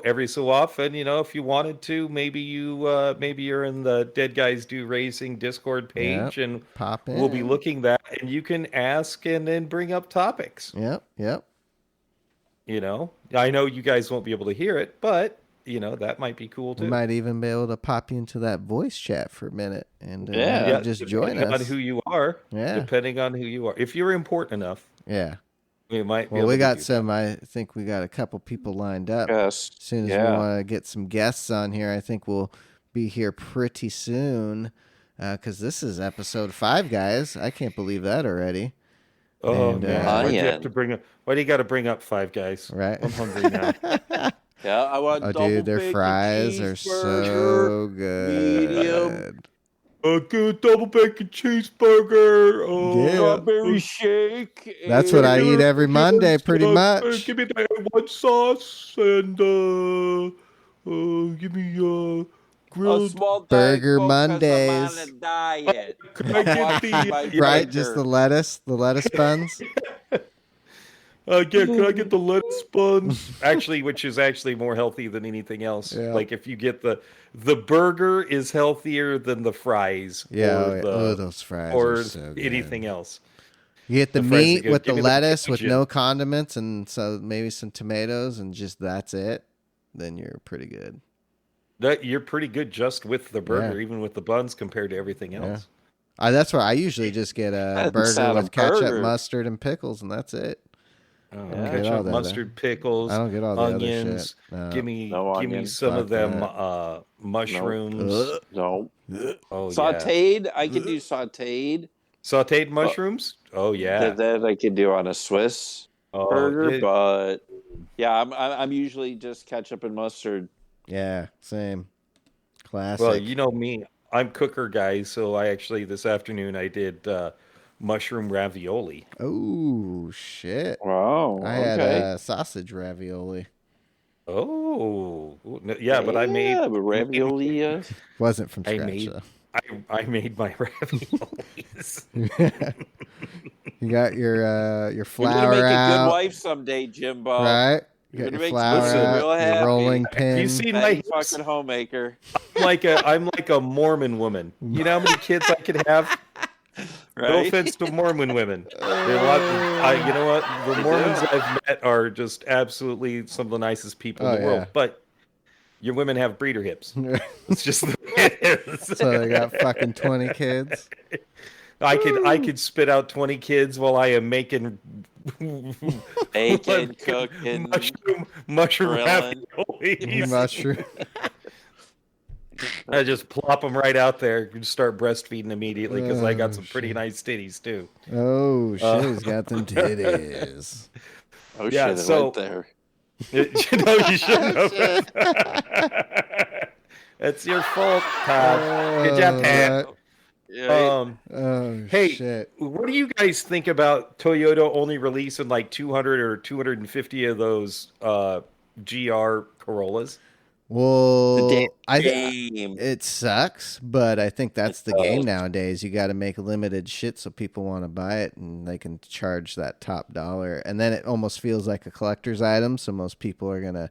every so often, if you wanted to, maybe you're in the Dead Guys Do Racing Discord page, and Pop in. we'll be looking that, and you can ask and then bring up topics. Yep. I know you guys won't be able to hear it, but that might be cool too. We might even be able to pop you into that voice chat for a minute and just join depending us. on who you are. Yeah. Depending on who you are, if you're important enough, Yeah. we might. Well, we got some. I think we got a couple people lined up. Yes. As soon as we want to get some guests on here, I think we'll be here pretty soon. Because this is episode 5, guys. I can't believe that already. Oh And, man, why do you have to bring up? Why do you got to bring up Five Guys? Right. I'm hungry now. Yeah, I want. Oh, double dude, their bacon fries are cheeseburger, so good. medium. A good double bacon cheeseburger. Oh, Yeah. Strawberry shake. That's what I eat every Monday, pretty much. Give me that one sauce and give me A grilled. small Burger Diet Coke 'cause Mondays. I'm on a diet. Can I get the Right, just the lettuce buns. can I get the lettuce buns? Actually, which is actually more healthy than anything else. Yeah. Like if you get the burger is healthier than the fries. Yeah, or those fries or are so good. anything else. You get the The fries are meat good. with the Give me the lettuce with Cajun. no condiments and so maybe some tomatoes and just that's it. Then you're pretty good. You're pretty good just with the burger, even with the buns compared to everything else. That's why I usually just get a That's burger not a with ketchup, burger. mustard, and pickles, and that's it. Oh, I don't get all ketchup, that, mustard, pickles, I don't get all the other onions. shit. No. Give me No give me onions. some of Fuck them that. mushrooms. Ugh. No. Oh yeah, Sauteed. I can do sauteed. sautéed mushrooms. Oh yeah. That I can do on a Swiss Oh, burger, it- but yeah, I'm usually just ketchup and mustard. Yeah, same. Classic. well, you know me, I'm cooker guy, so I actually this afternoon I did mushroom ravioli. Oh shit! Wow. I had okay. sausage ravioli. Oh, yeah, but I made but ravioli. Wasn't from I scratch made- though. I made my raviolis. You got your You're gonna flour make a out, good wife someday, Jimbo. right? You You're got gonna your make flour Listen, out, real your happy. rolling pin. You see my Petty hips? fucking homemaker. I'm like a Mormon woman. You know how many kids I could have? No Right? offense to Mormon women. There are a lot you know what? The Mormons I've met are just absolutely some of the nicest people in the world. yeah. But your women have breeder hips. It's just the way it is. So they got fucking 20 kids. I could spit out 20 kids while I am making Bacon, cooking, mushroom grilling. raviolis. Mushroom. I just plop them right out there and start breastfeeding immedately because I got some pretty nice titties too. Oh shit, he's got them titties. Oh Yeah, shit! so- It went there. You shouldn't have. It's your fault, Todd. Good job, Pat. Yeah, Oh Hey, shit. What do you guys think about Toyota only releasing like 200 or 250 of those GR Corollas? Well, the game. It sucks, but I think that's the game does. nowadays. You got to make limited shit so people want to buy it, and they can charge that top dollar. And then it almost feels like a collector's item, so most people are gonna,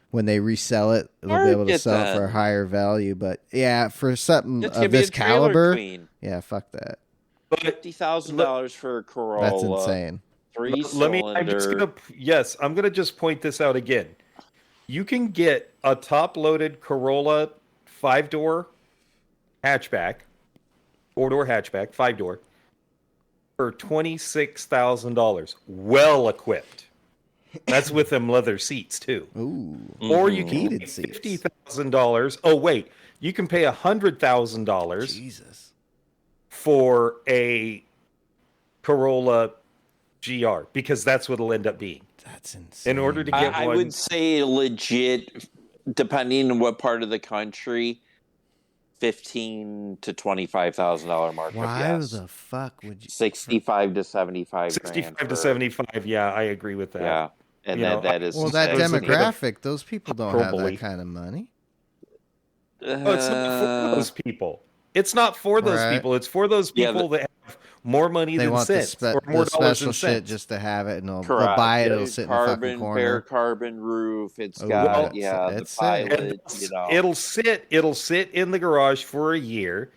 when they resell it, they'll be able to Target sell it that. for a higher value. But yeah, for something It's of gonna be this a trailer caliber, queen. yeah, fuck that. But $50,000 for a Corolla. That's insane. let me. I'm gonna just point this out again. You can get a top-loaded Corolla 5-door hatchback, 4-door hatchback, 5-door, for $26,000, well equipped. That's with them leather seats too. Ooh, Or you can Heated get seats. $50,000. Oh wait, you can pay $100,000 Jesus. for a Corolla GR because that's what it'll end up being. That's insane. In order to get I one, would say legit, depending on what part of the country, $15,000 to $25,000 markup. Why Yes. the fuck would you? 65 to 75 65 grand to 75. Yeah, I agree with that. Yeah, and You know, that is Well, that insane. demographic, those people don't have hyperbole. that kind of money. Oh, it's not for those people. It's not for those Right. people. It's for those Yeah, people that have more money They than want cents, or the more dollars special than shit cents. just to have it, and they'll Correct. buy it. Yeah, It'll sit in the fucking bare corner. carbon roof. It's Oh, got that's- the that's pilot. And You know, it'll sit in the garage for a year.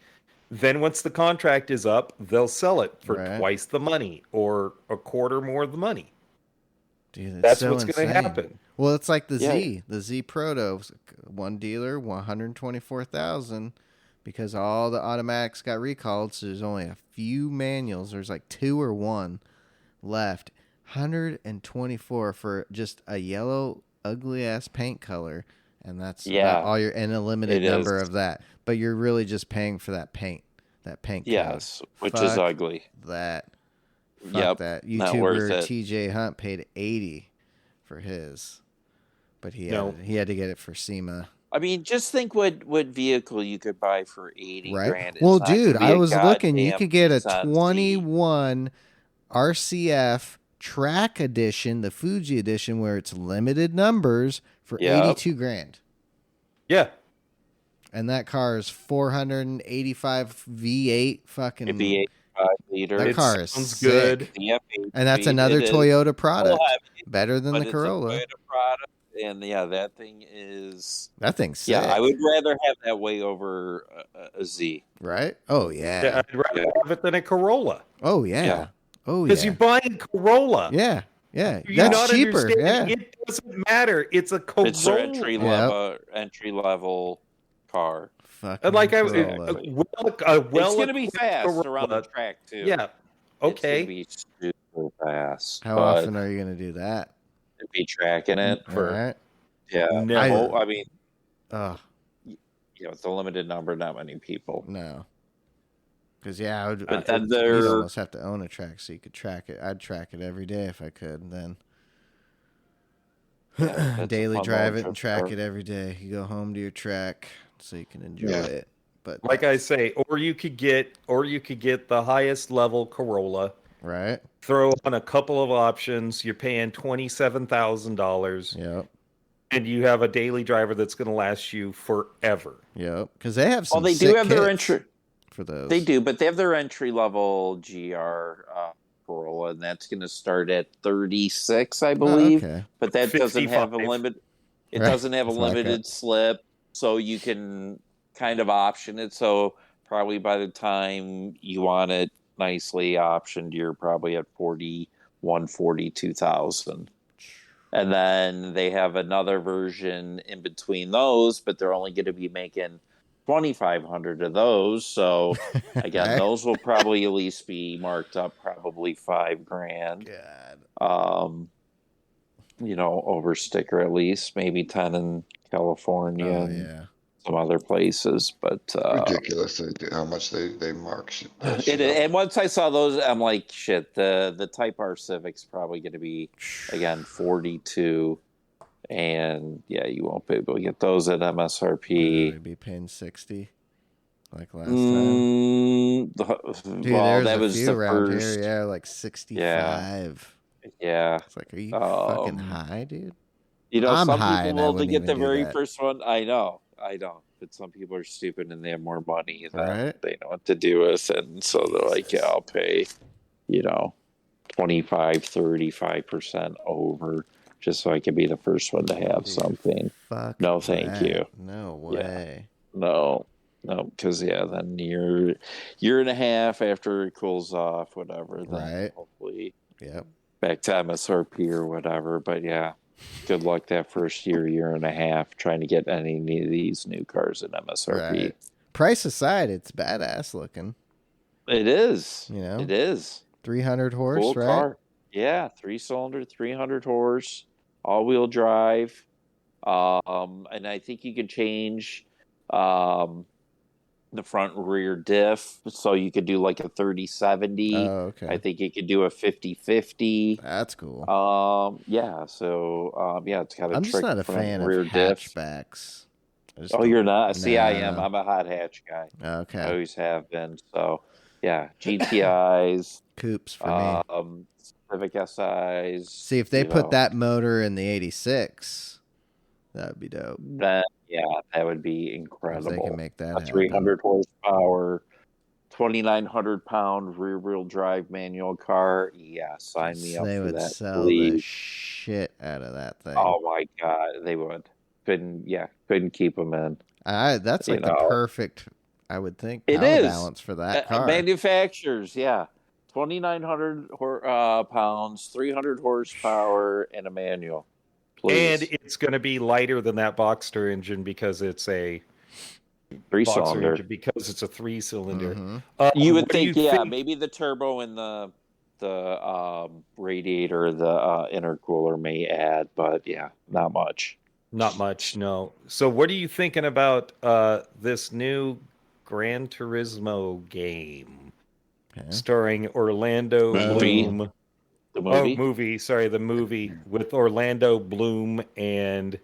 Then once the contract is up, they'll sell it for Right. twice the money or a quarter more of the money. Dude, That's so what's going to insane. happen. Well, it's like the Yeah. Z Proto. One dealer, 124,000, because all the automatics got recalled. So there's only a few manuals. There's like 2 or 1 left. 124 for just a yellow, ugly ass paint color, and that's about all you're in a limited It number is. of that. But you're really just paying for that paint. That paint. yes, color. which is Fuck ugly. That. Fuck Yep, that. not worth YouTuber it. TJ Hunt paid $80 for his, but he No. had to get it for SEMA. I mean, just think what vehicle you could buy for 80 Right. grand. It's Well, not gonna dude, be I a was looking. You goddamn could get a Nissan Z. 21 RCF track edition, the Fuji edition, where it's limited numbers for Yep. 82 grand. Yeah. And that car is 485 V8 fucking. It'd be 5 liter. That It car is sounds sick. good. The F8 And that's speed, another it is. Toyota product. Well, Better than but the it's Corolla. a Toyota product, and yeah, that thing is. That thing's sick. Yeah, I would rather have that way over a Z. Right? Oh, Yeah, yeah. I'd rather Yeah. have it than a Corolla. Oh, yeah. Yeah. Oh, Because yeah. you buy a Corolla. Yeah. Yeah. You're That's not cheaper. Yeah. understanding. It doesn't matter. It's a Corolla. It's their entry level car. Fucking And like Corolla. It's going to be fast around the track too. Yeah. Okay. It's going to be super fast. How but often are you going to do that? to be tracking it All for right. No. I mean, Oh, it's a limited number, not many people. no. Because, yeah, I would. But then you'd they're- almost have to own a track so you could track it. I'd track it every day if I could. Then that's a daily fun drive little it and trip track car. it every day. You go home to your track so you can enjoy Yeah. it. But Like I say, or you could get the highest level Corolla. right? Throw on a couple of options. You're paying $27,000, Yep. and you have a daily driver that's going to last you forever. Yep. Because they have Well, some. they do sick have their kits entry. for those. They do, but they have their entry level GR Corolla, and that's going to start at 36, I Oh, believe. okay. But that doesn't have a 55. limit. It Right. doesn't have a It's like limited slip, so you can kind of option it. So probably by the time you want it nicely optioned, you're probably at 42,000. And then they have another version in between those, but they're only going to be making 2,500 of those. So again, Right. those will probably at least be marked up probably $5,000. God. Over sticker at least, maybe 10 in California Oh, and yeah. some other places. But Ridiculous how much they mark that shit up. and once I saw those, I'm like, shit, the Type R Civic's probably going to be, again, 42. And yeah, you won't be able to get those at MSRP. Would be paying 60 like last time. Dude, Well, there's that a was few the around first. here, yeah, like 65. Yeah. It's like, are you fucking Um, high, dude? Some high people and I will to wouldn't get the even do very that. first one. I know. But some people are stupid and they have more money than Right. they know what to do with. And so they're like, yeah, I'll pay, 25, 35% over just so I can be the first one to have Dude, something. Fuck. No, thank that. you. No Yeah. way. No, because then year and a half after it cools off, whatever, then Right. hopefully Yep. back to MSRP or whatever. But yeah, good luck that first year and a half trying to get any of these new cars at MSRP. Right. Price aside, it's badass looking. It is. You know? It is. 300 horse, Cool right? car. Yeah, 3-cylinder, 300 horse, all-wheel drive. And I think you can change the front and rear diff, so you could do like a 30-70. Oh, okay. I think you could do a 50-50. That's cool. Yeah. So, it's got a I'm just trick not a front fan and of rear diff. hatchbacks. Oh, you're not? See, I am. No. I'm a hot hatch guy. I Okay. always have been. So, yeah, GTIs, Coupes for me. Civic SIs. See, if they put that motor in the 86, that would be dope. Then, yeah, that would be 'Cause incredible. they can make that A happen. 300 horsepower, 2,900 pound rear wheel drive manual car. Yeah, sign me up They for would that. sell the Please. shit out of that thing. Oh my God, they would. Couldn't keep them in. That's like the perfect, I would think, It power is. balance for that car. Manufacturers, yeah. 2,900 pounds, 300 horsepower, and a manual. Please. And it's going to be lighter than that Boxster engine because it's a Three-cylinder. engine, because it's a 3-cylinder. Mhm. You would What do think, you think? maybe the turbo and the radiator, the intercooler may add, but yeah, not much. Not much, no. So what are you thinking about this new Gran Turismo game starring Orlando Movie? Bloom? The movie? The movie with Orlando Bloom and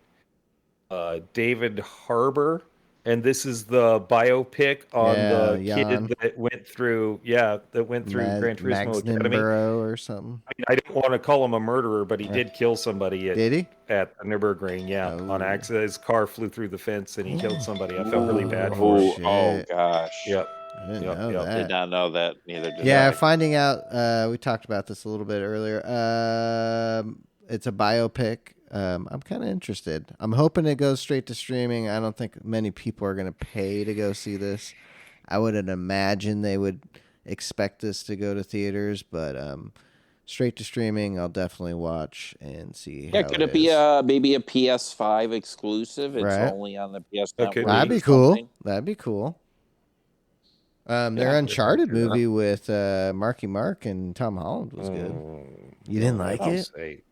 David Harbour. And this is the biopic on the Jan. kid that went through Gran Turismo Academy. Or something. I don't want to call him a murderer, but he did kill somebody Did he? at the Nürburgring, on accident. His car flew through the fence and he killed somebody. I felt really bad for him. Oh gosh. Yep. I didn't know that. Did not know that. Neither did Yeah, I. finding out. We talked about this a little bit earlier. It's a biopic. I'm kind of interested. I'm hoping it goes straight to streaming. I don't think many people are going to pay to go see this. I wouldn't imagine they would expect this to go to theaters, but straight to streaming, I'll definitely watch and see. Yeah, how could it is. be maybe a PS5 exclusive? It's Right. only on the PS Okay. Network. That'd be or cool. something. That'd be cool. Their Uncharted movie with Marky Mark and Tom Holland was good. You didn't like it?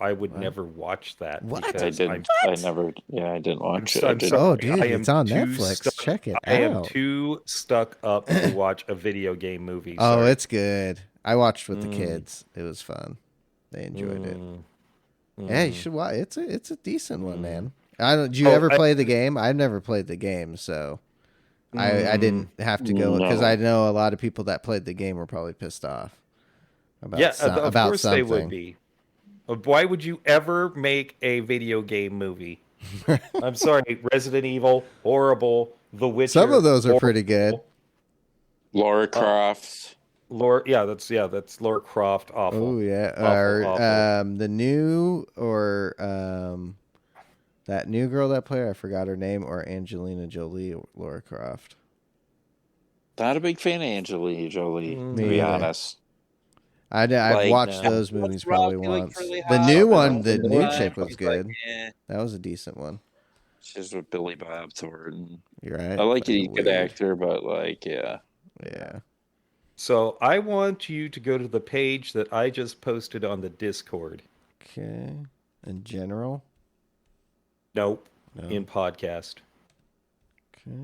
I would never watch that. What? Because I didn't. I never. Yeah, I didn't watch it. I I'm didn't- sorry. Oh, dude, I it's am on too Netflix. Check it I am out. too stuck up to watch a video game movie. Oh, Sorry. it's good. I watched with the kids. It was fun. They enjoyed it. Yeah, you should watch. It's a decent one, man. Did you ever play the game? I've never played the game, so I didn't have to go because I know a lot of people that played the game were probably pissed off about of course something. they would be. Why would you ever make a video game movie? I'm sorry, Resident Evil, horrible. The Witcher, Some of those are pretty good. Lara Croft. That's Lara Croft. Awful. Oh yeah, Awful. the new that new girl that played, I forgot her name, or Angelina Jolie or Lara Croft. Not a big fan of Angelina Jolie, to Me be either. honest. I've watched those movies probably once. The new one, the new chick was good. That was a decent one. She's with Billy Bob Thornton. You're right. I like it. He's a Fucking good weird. actor, but yeah. So I want you to go to the page that I just posted on the Discord. Okay. In general. Nope. No. In podcast. Okay.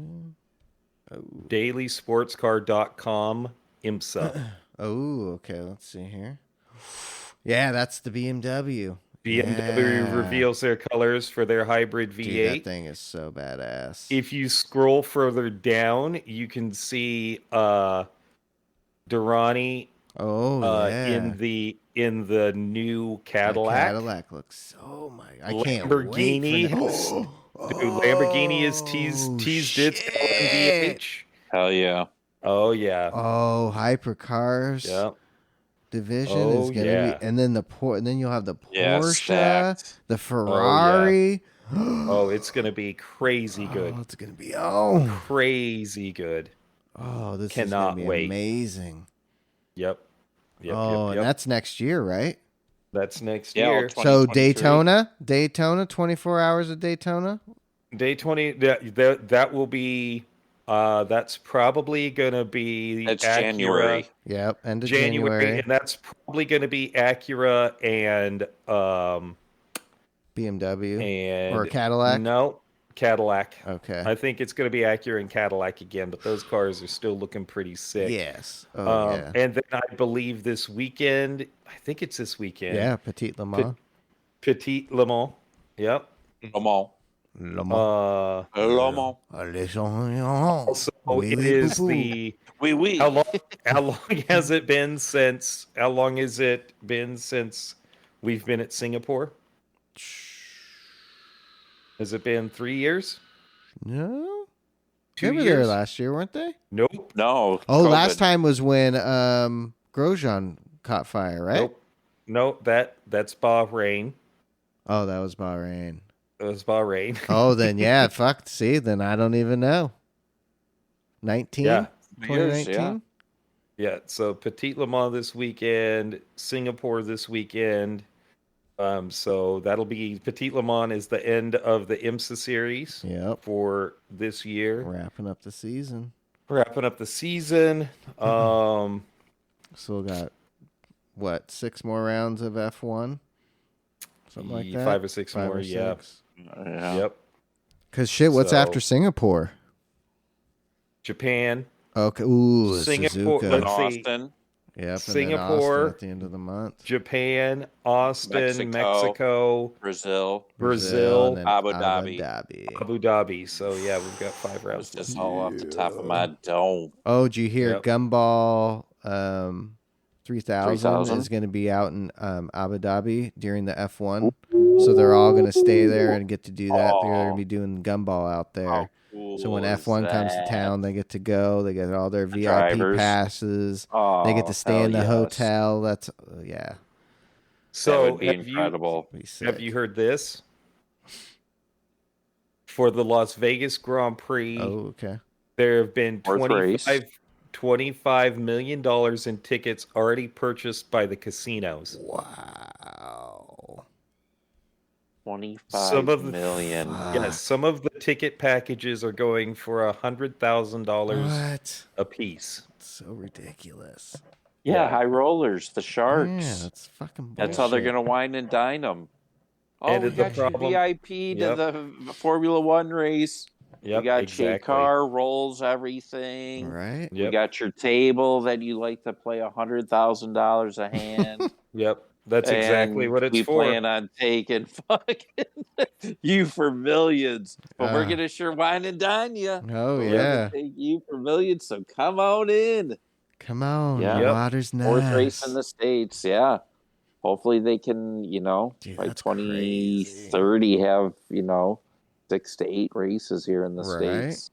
Oh. DailySportsCar.com IMSA. Oh, okay. Let's see here. Yeah, that's the BMW. BMW reveals their colors for their hybrid V8. Dude, that thing is so badass. If you scroll further down, you can see Durrani in the new Cadillac. The Cadillac looks so I can't Lamborghini. wait for that. Dude, Lamborghini is teased its LMDH. Hell yeah. Oh yeah. Oh, hypercars. Yeah. Division is gonna be, and then then you'll have the Porsche, stacked. the Ferrari. Oh, it's gonna be crazy good. Oh, it's gonna be crazy good. Oh, this Cannot is gonna be wait. amazing. Yep. And that's next year, right? That's next Yeah, year. So Daytona, 24 hours of Daytona. Day 20. That will be. That's probably gonna be. That's Acura. January. Yep, end of January, and that's probably gonna be Acura and BMW and or Cadillac. No, Cadillac. Okay. I think it's going to be Acura and Cadillac again, but those cars are still looking pretty sick. Yes. Oh, yeah. And then I believe this weekend, I think it's this weekend. Yeah, Petit Le Mans. Petit Le Mans. Yep. Le Mans. Le Mans. Le Mans. Also, it is the Oui, oui. how long has it been since we've been at Singapore? Has it been 3 years? No. 2 They were years? there last year, weren't they? Nope. No. Oh, COVID. last time was when Grosjean caught fire, right? Nope. That's Bahrain. Oh, that was Bahrain. It was Bahrain. Oh, then yeah, fuck. See, then I don't even know. 19? Yeah. 2019? Yeah. Yeah, so Petit Le Mans this weekend, Singapore this weekend. So that'll be Petit Le Mans is the end of the IMSA series Yep. for this year. Wrapping up the season. Still got, what, 6 more rounds of F1? Something like that? 5 or 6 5 more, or yeah. 6. Yeah. Yep. Because shit, what's So- after Singapore? Japan, Okay. Ooh, Singapore, Suzuka. And let's see. Austin. Yep, and Singapore, then Austin at the end of the month. Japan, Austin, Mexico. Mexico, Brazil. Brazil, and then Abu Dhabi. Abu Dhabi. So yeah, we've got 5 That was rounds. just all off the top of my dome. Oh, did you hear Yep. Gumball 3000 3000? is going to be out in Abu Dhabi during the F1. So they're all going to stay there and get to do that. They're going to be doing Gumball out there. How cool So when is F1 comes to that? town, they get to go. They get all their VIP drivers. passes. Oh, They get to stay in the hell yes. hotel. That's yeah. That So would be have incredible. Be sick. have you heard this? For the Las Vegas Grand Prix, Oh, okay. there have been Fourth race. $25 million in tickets already purchased by the casinos. Wow. 25 Some of the- million. Yes, some of the ticket packages are going for $100,000 What? a piece. So ridiculous. Yeah, Yeah. high rollers, the Yeah, Sharks. that's fucking bullshit. That's how they're going to wine and dine them. Oh, And we the got problem- you VIP to Yep. the Formula One race. Yep, we got exactly. your car, rolls everything. Right? We Yep, got your table that you like to play $100,000 a hand. yep. That's exactly and what it's we for. plan on taking fucking you for millions. But we're Ah. going to sure wine and dine you. Oh, We're yeah. gonna take you for millions, so come on in. Come on. Yeah. The Yep. water's nice. Fourth race in the States, yeah. Hopefully they can, Dude, by that's 2030 have, 6 to 8 races here in the Right. States.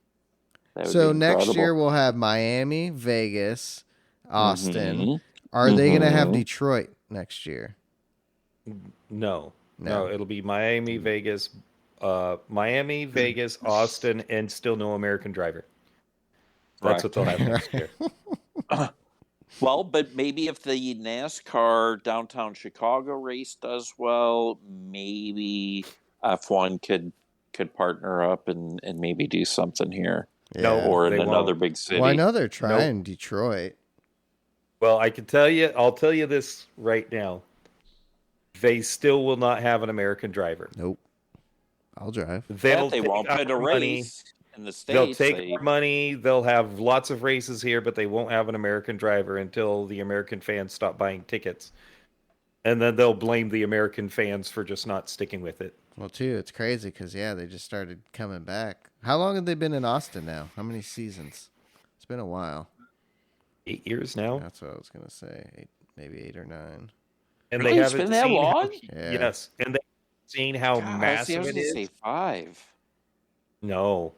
That would So be next incredible. year we'll have Miami, Vegas, Austin. Mhm. Are they going to have Mhm. Detroit next year? No, it'll be Miami, Vegas, Austin, and still no American driver. That's Right. what they'll have next year. Well, but maybe if the NASCAR downtown Chicago race does well, maybe F1 could partner up and maybe do something here No, Yeah. or in they another won't. big city. Well, I know they're trying Detroit. Well, I'll tell you this right now. They still will not have an American driver. Nope. I'll drive. They'll they take won't our put a money. race in the They'll States. take our money. They'll have lots of races here, but they won't have an American driver until the American fans stop buying tickets. And then they'll blame the American fans for just not sticking with it. Well, too, it's crazy because, yeah, they just started coming back. How long have they been in Austin now? How many seasons? It's been a while. 8 years now. That's what I was going to say. Maybe 8 or 9. And Really? they It's haven't been that seen long? Yeah. Yes, and they haven't seen how God, see, I massive was it gonna is. say 5. No,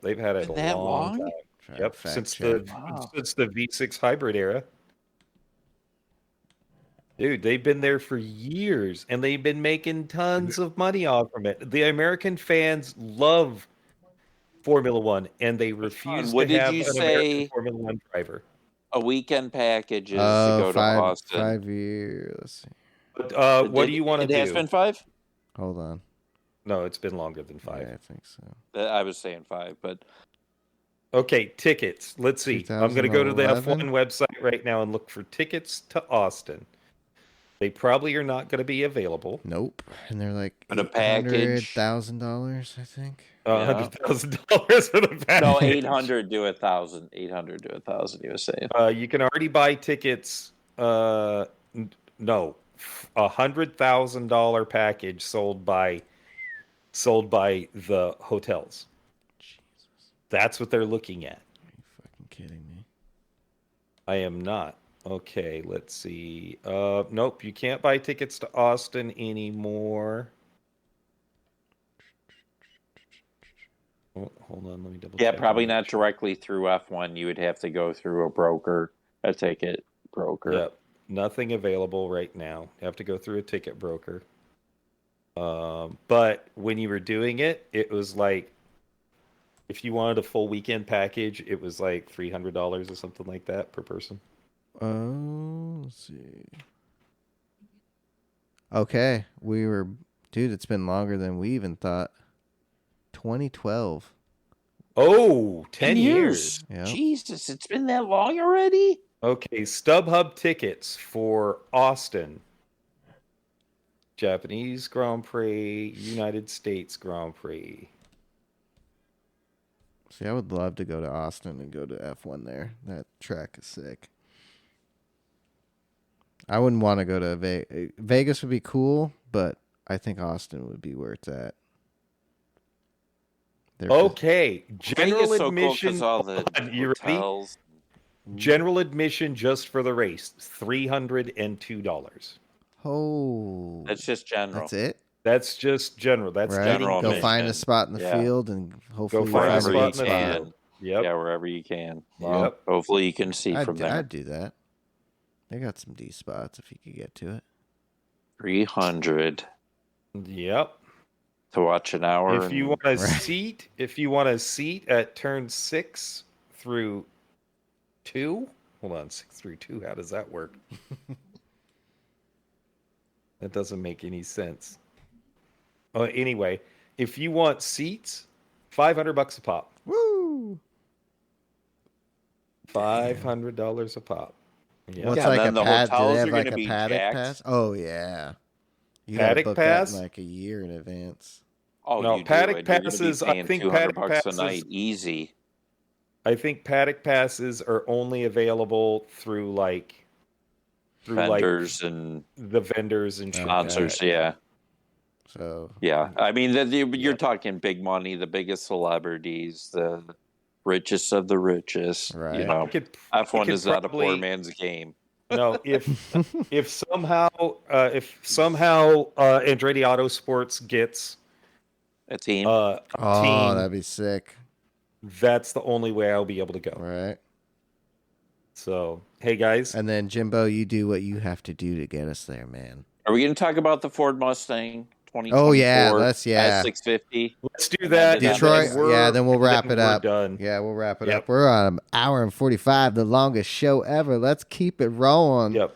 they've had it Been a that long long? time. Try to Yep, fact since check. the V6 hybrid era. Dude, they've been there for years, and they've been making tons of money off from it. The American fans love Formula One, and they refuse What to did have you an say? American Formula One driver. A weekend package is to go to five, Austin. 5 years. Let's see. But what do you want to It has do? been 5? Hold on. No, it's been longer than 5. Yeah, I think so. I was saying 5, but Okay, tickets. Let's see. I'm going to go to the 2011? F1 website right now and look for tickets to Austin. They probably are not going to be available. Nope. And they're like But a package. $100,000, I think. $100,000 for the package. No, 800 to 1,000. 800 to 1,000. You were saying. You can already buy tickets. No, $100,000 package sold by the hotels. Jesus. That's what they're looking at. Are you fucking kidding me? I am not. Okay, let's see. Nope, you can't buy tickets to Austin anymore. Oh, hold on, let me double Yeah, check. probably not directly through F1. You would have to go through a broker, a ticket broker. Yep, nothing available right now. You have to go through a ticket broker. But when you were doing it, it was like, if you wanted a full weekend package, it was like $300 or something like that per person. Oh, let's see. Okay, dude, it's been longer than we even thought. 2012. Oh, 10 years. Yeah. Jesus, it's been that long already? Okay, StubHub tickets for Austin. Japanese Grand Prix, United States Grand Prix. See, I would love to go to Austin and go to F1 there. That track is sick. I wouldn't want to go to Vegas would be cool, but I think Austin would be where it's at. Okay, general Vegas admission. So cool 'cause all the You ready? hotels. General admission just for the race, $302. Oh, That's just general. that's it. That's just general. That's Right. general Go admission. find a spot in the Yeah. field and hopefully Go you find a find spot Wherever you in the can. field. Yep. Yeah, wherever you can. Yep. Hopefully you can see from there. I'd do that. They got some D spots if you could get to it. 300 Yep. to watch an hour. If you want a seat at turn 6 through 2. Hold on, 6 through 2. How does that work? That doesn't make any sense. Anyway, if you want seats, $500 a pop. Woo! $500 a pop. Yeah. What's Yeah, like then a the pad? Do hotels they are have like gonna a be paddock jacked. pass? Oh yeah, you gotta Paddock book pass? that in like a year in advance. Oh, No, you paddock do. And you're gonna be passes, I paying think $200 paddock bucks a passes- night, easy. I think paddock passes are only available through Vendors and the vendors and shit like that. sponsors, yeah. So Yeah, I mean, you're talking big money, the biggest celebrities, the richest of the richest. Right. You know, I could F1 is not a poor probably- man's game. No, if somehow Andretti Autosports gets A team. a oh, team, that'd be sick, that's the only way I'll be able to go. right? So, hey guys, And then Jimbo, you do what you have to do to get us there, man. Are we going to talk about the Ford Mustang 2024? Oh yeah, yeah. S650. let's do that. then Detroit. we're- Then we'll wrap then it we're up. Done. Yeah, we'll wrap it Yep. up. We're on an hour and 45, the longest show ever. Let's keep it rolling. Yep.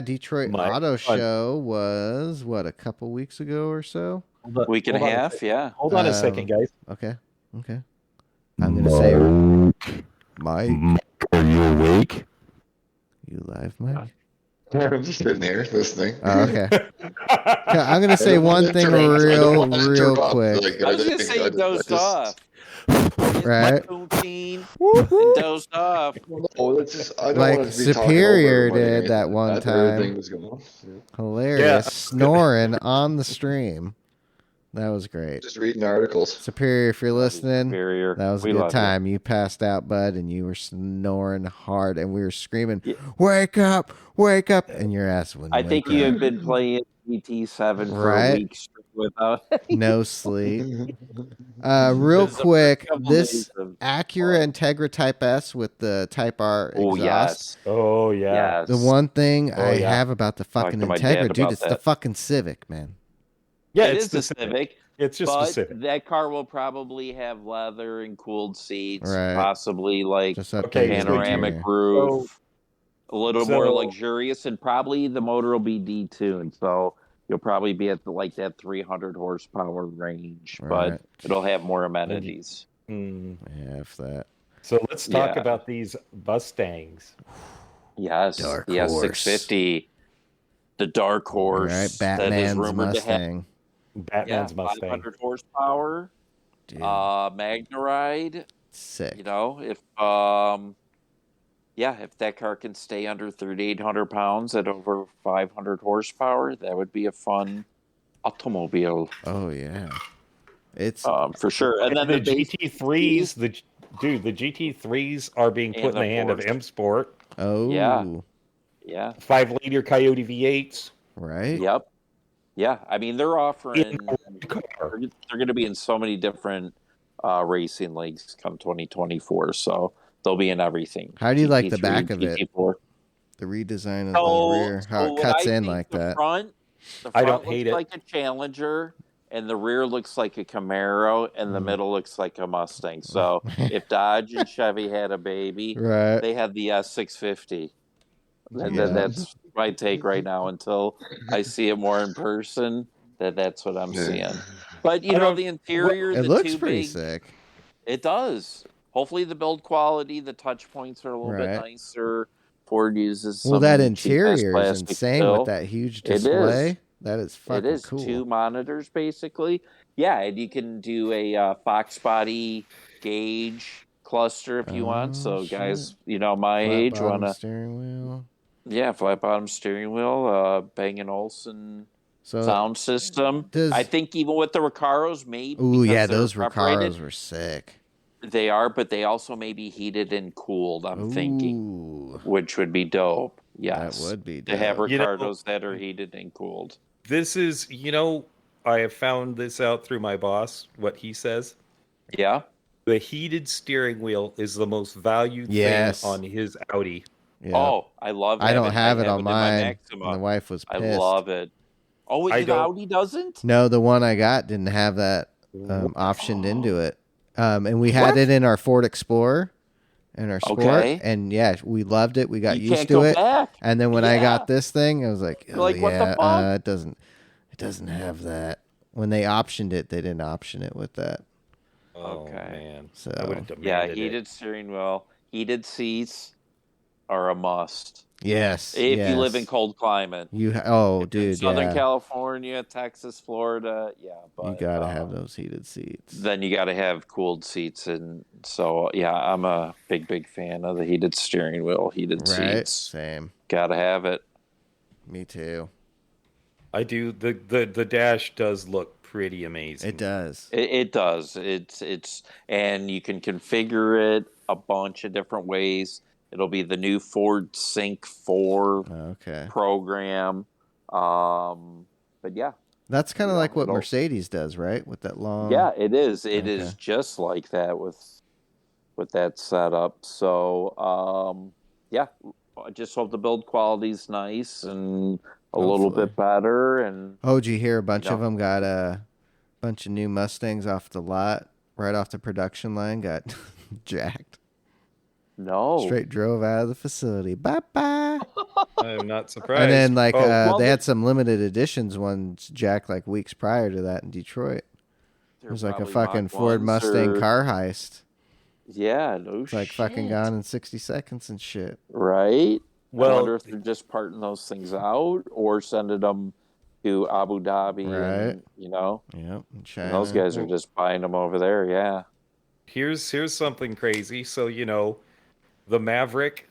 Detroit My Auto fun. Show was a couple weeks ago or so. Week and a half, yeah. Hold on a second, guys. Okay. I'm gonna say, Mike, Are you awake? you live, Mike? I'm just sitting here listening. Oh, okay. I'm gonna say one thing real quick. I was going to say you dozed off. Right. Dozed off. Oh, it's just, I don't Like want to be talking Superior over everybody. did that one That's time. everything was going on. Yeah. Hilarious, Yeah. snoring on the stream. That was great. Just reading articles. Superior, if you're listening, Superior. that was a We good love time. You passed out, bud, and you were snoring hard, and we were screaming, Yeah. wake up, and your ass wouldn't I think wake you up. had been playing ET7 for Right. a week straight without No sleep. Real There's a quick, couple this days of- Acura Integra Type S with the Type R exhaust. Oh, yes. Oh yeah. Yes. The one thing Oh, I yeah. have about the fucking to my dad Integra, dude, about it's the that. fucking Civic, man. Yeah, It it's is the Civic. It's just but the Civic. that car will probably have leather and cooled seats, Right. possibly like Just Okay, updated panoramic interior. roof, a little more so- luxurious, and probably the motor will be detuned. So you'll probably be at like that 300 horsepower range, Right. but it'll have more amenities. Mm. Yeah, if that. So let's talk Yeah. about these Mustangs. Yes, Dark the horse. S650. the dark horse Right, that is Batman's rumored to have Mustang. Batman's Mustang. 500 horsepower. Dude, Magnaride. sick. You know, if if that car can stay under 3,800 pounds at over 500 horsepower, that would be a fun automobile. Oh yeah, it's for sure. And then the the GT3s, the GT3s are being put in the hand of Porsche. M Sport. oh Yeah. 5-liter Coyote V8s. right. Yep. Yeah. I mean, they're offering. Car. They're going to be in so many different racing leagues come 2024. So they'll be in everything. How do you like the GT3, back of it? GT4. The redesign of the rear, how it what cuts I in think like the that. Front I don't hate looks it. like a Challenger, and the rear looks like a Camaro, and the middle looks like a Mustang. So if Dodge and Chevy had a baby, Right. they had the S650. Yeah. That's my take right now until I see it more in person. That's what I'm seeing. But the interior, It the looks two pretty big, sick. it does. Hopefully, the build quality, the touch points are a little bit Right. nicer. Ford uses Well, some that cheap-ass interior is plastic insane still. with that huge It is. display. That is fucking It is cool. 2 monitors basically. Yeah, and you can do a Fox body gauge cluster if you want. So shit. guys, my Flat age bottom want to steering wheel. flat bottom steering wheel, Bang & Olufsen So sound system. does- I think even with the Recaros, maybe. ooh, because yeah, they're those separated, Recaros were sick. They are, but they also may be heated and cooled. I'm thinking, Ooh, which would be dope. Yes, that would be to have dope. Ricardos that are heated and cooled. This is, I have found this out through my boss, what he says. Yeah. The heated steering wheel is the most valued Yes. thing on his Audi. Yeah. Oh, I love. I don't have it on in my mine. Maxima. And the wife was pissed. I love it. Oh, I the don't- Audi doesn't? No, the one I got didn't have that optioned into it. And we had it in our Ford Explorer and our Sport. Okay. And yeah, we loved it. We got You used can't to go it. back. And then when I Yeah. got this thing, I was like, oh, Like, what the yeah, fuck? it doesn't have that. When they optioned it, they didn't option it with that. Oh, Okay. man. So, I would have demanded Yeah, it. heated steering wheel, heated seats are a must. yes. If yes. you live in cold climate. Dude, Southern yeah. California, Texas, Florida, but You got to have those heated seats. then you got to have cooled seats, and so I'm a big fan of the heated steering wheel, heated Right? seats. Same. Got to have it. Me too. I do. The dash does look pretty amazing. It does. It does. It's and you can configure it a bunch of different ways. It'll be the new Ford Sync 4 Okay. program. But yeah. That's kind of like what it'll- Mercedes does, right? With that long. Yeah, it is. It Okay. is just like that with that setup. So, I just hope the build quality's nice and a little Hopefully. bit better. And Oh, did you hear a bunch of No. them got a bunch of new Mustangs off the lot, right off the production line, got jacked. no, Straight drove out of the facility. Bye bye. I'm not surprised. And then well, they had some limited editions ones jacked like weeks prior to that in Detroit. It was like a fucking Ford Mustang car heist. Yeah, no It's like fucking gone in 60 seconds and shit. Right? I Well- wonder if they're just parting those things out or sending them to Abu Dhabi. Right. And, Yep. In and China. those guys are just buying them over there. Yeah. Here's something crazy. So the Maverick,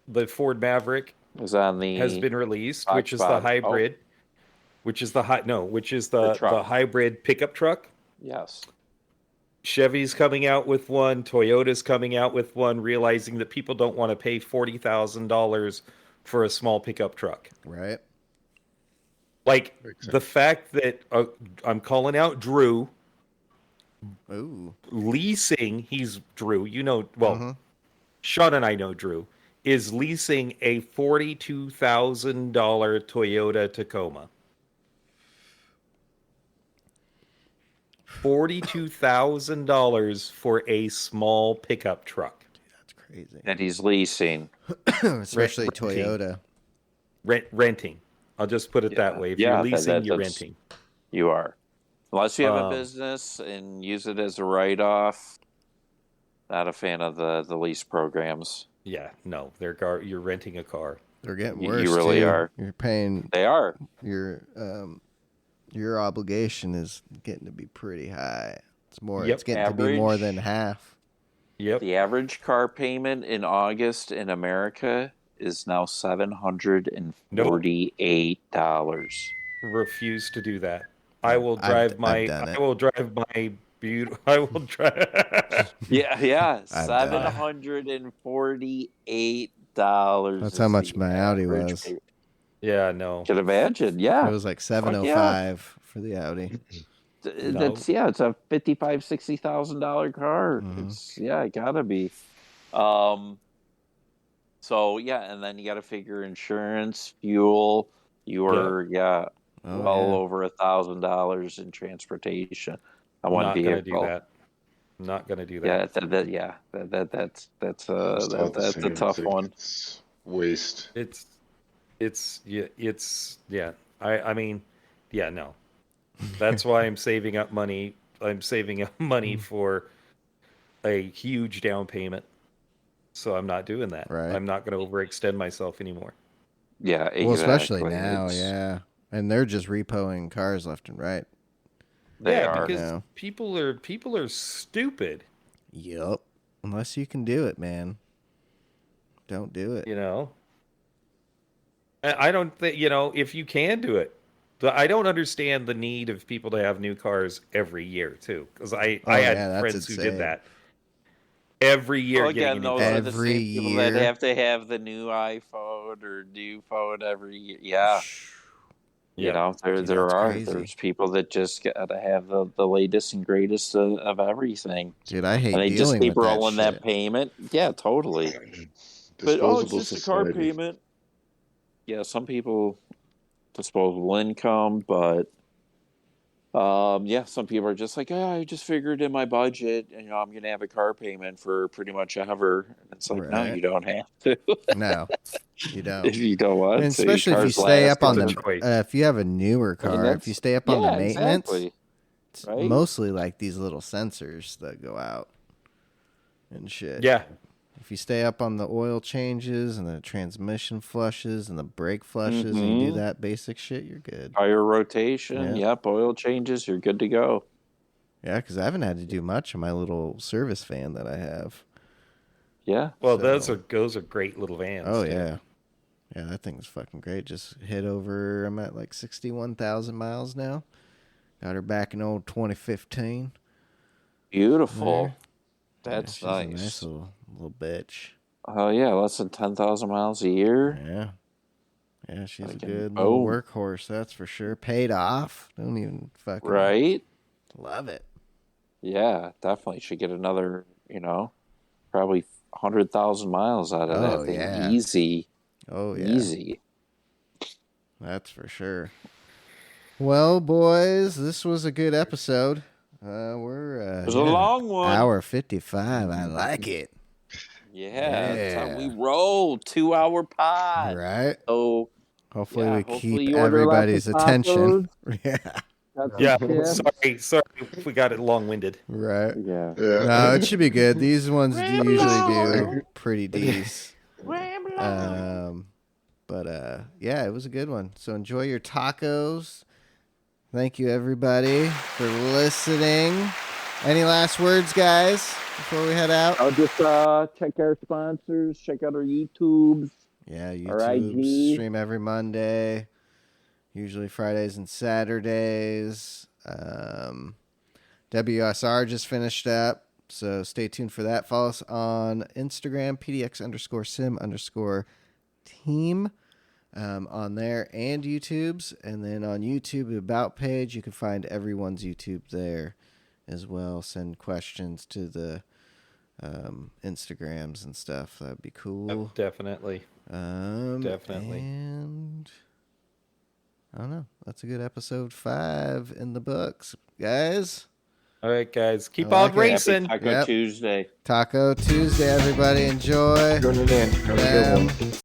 the Ford Maverick, Is on the has been released, Fox which is the Pod. hybrid, which is the The truck. the hybrid pickup truck. Yes. Chevy's coming out with one. Toyota's coming out with one, realizing that people don't want to pay $40,000 for a small pickup truck. Right. Like Makes the fact that I'm calling out Drew Ooh. leasing. He's Drew. Mhm. Sean and I know Drew is leasing a $42,000 Toyota Tacoma. $42,000 for a small pickup truck. That's crazy. That he's leasing. Especially renting. Toyota. Renting. I'll just put it that way. If Yeah, you're leasing, you're that's- renting. You are. Unless you have a Um, business and use it as a write-off. Not a fan of the lease programs. Yeah, no, you're renting a car. They're getting You worse. really too. are. You're paying. They are. Your obligation is getting to be pretty high. It's more. Yep. It's getting to be more than half. Yep. The average car payment in August in America is now $748. Refuse to do that. I will drive I've done it. I will drive my beautiful. I will drive. Yeah, I've done it. $748. That's how much my Audi was. Yeah, no. Can imagine. Yeah, It was like $705 for the Audi. it's a $55,000-$60,000 car. Mhm. It's it gotta be. So yeah, and then you got to figure insurance, fuel. Over $1,000 in transportation on one Not vehicle. gonna do that. I'm not gonna do that. That's It's not the a same tough thing. one. It's waste. I mean, no. That's why I'm saving up money. I'm saving up money for a huge down payment. So I'm not doing that. Right. I'm not going to overextend myself anymore. Yeah, exactly. Well, especially now, It's- yeah. And they're just repoing cars left and right. They are. because now. people are stupid. Yup. Unless you can do it, man. Don't do it. You know. I don't think if you can do it. I don't understand the need of people to have new cars every year too, because I had that's friends who insane. did that every year. Well, getting again, a new those car. are the Every same people that year. have to have the new iPhone or new phone every year. Yeah. Yeah. You know, Dude, there's crazy. people that just gotta have the latest and greatest of everything, Dude, I hate and they just dealing keep with rolling that that payment. Yeah, totally. But Disposable it's just a car society. payment. Yeah, some people disposable income, but some people are just like, I just figured in my budget, and I'm gonna have a car payment for pretty much ever. And it's like, no, Right. you don't have to. No, you don't. If you don't want And to. especially if you Cars stay last up on a- the, choice. if you have a newer I mean, car, if you stay up on the maintenance, exactly. it's Right? mostly like these little sensors that go out and shit. Yeah. If you stay up on the oil changes and the transmission flushes and the brake flushes and you do Mhm. that basic shit, you're good. Tire rotation, Yeah. yep, oil changes, you're good to go. Yeah, because I haven't had to do much of my little service van that I have. Yeah. Well, So- those are great little vans. Oh, too. yeah. Yeah, that thing's fucking great. Just hit over, I'm at like 61,000 miles now. Got her back in old 2015. Beautiful. There. That's she's a nice. nice little bitch. Oh yeah, less than 10,000 miles a year. Yeah. Yeah, she's a Fucking good little boom. workhorse, that's for sure. Paid off. Don't even fucking Right? love it. Yeah, definitely should get another, probably 100,000 miles out of Oh, that thing. yeah. Easy. Oh, yeah. Easy. That's for sure. Well, boys, this was a good episode. We're It was a long one. hour 55. I like it. Yeah, that's how we Yeah. roll. 2-hour pod. Right? So Hopefully yeah, we hopefully keep you order lots everybody's of attention. Yeah. Yeah. Yeah. Sorry, we got it long-winded. Right. Yeah. Yeah. No, it should be good. These ones usually do pretty decent. Yeah, it was a good one. So enjoy your tacos. Thank you, everybody, for listening. Any last words, guys, before we head out? I'll just check our sponsors, check out our YouTubes. Yeah, Our YouTube IG. stream every Monday, usually Fridays and Saturdays. WSR just finished up, so stay tuned for that. Follow us on Instagram, PDX_sim_team on there, and YouTube's. And then on YouTube, the About page, you can find everyone's YouTube there as well. Send questions to the Instagrams and stuff. That'd be cool. Definitely. Definitely. And I don't know. That's a good episode 5 in the books, guys. All right, guys. Keep I on like it. racing. Taco Yep. Tuesday. Taco Tuesday, everybody. Enjoy. Turn it in. Have a good one.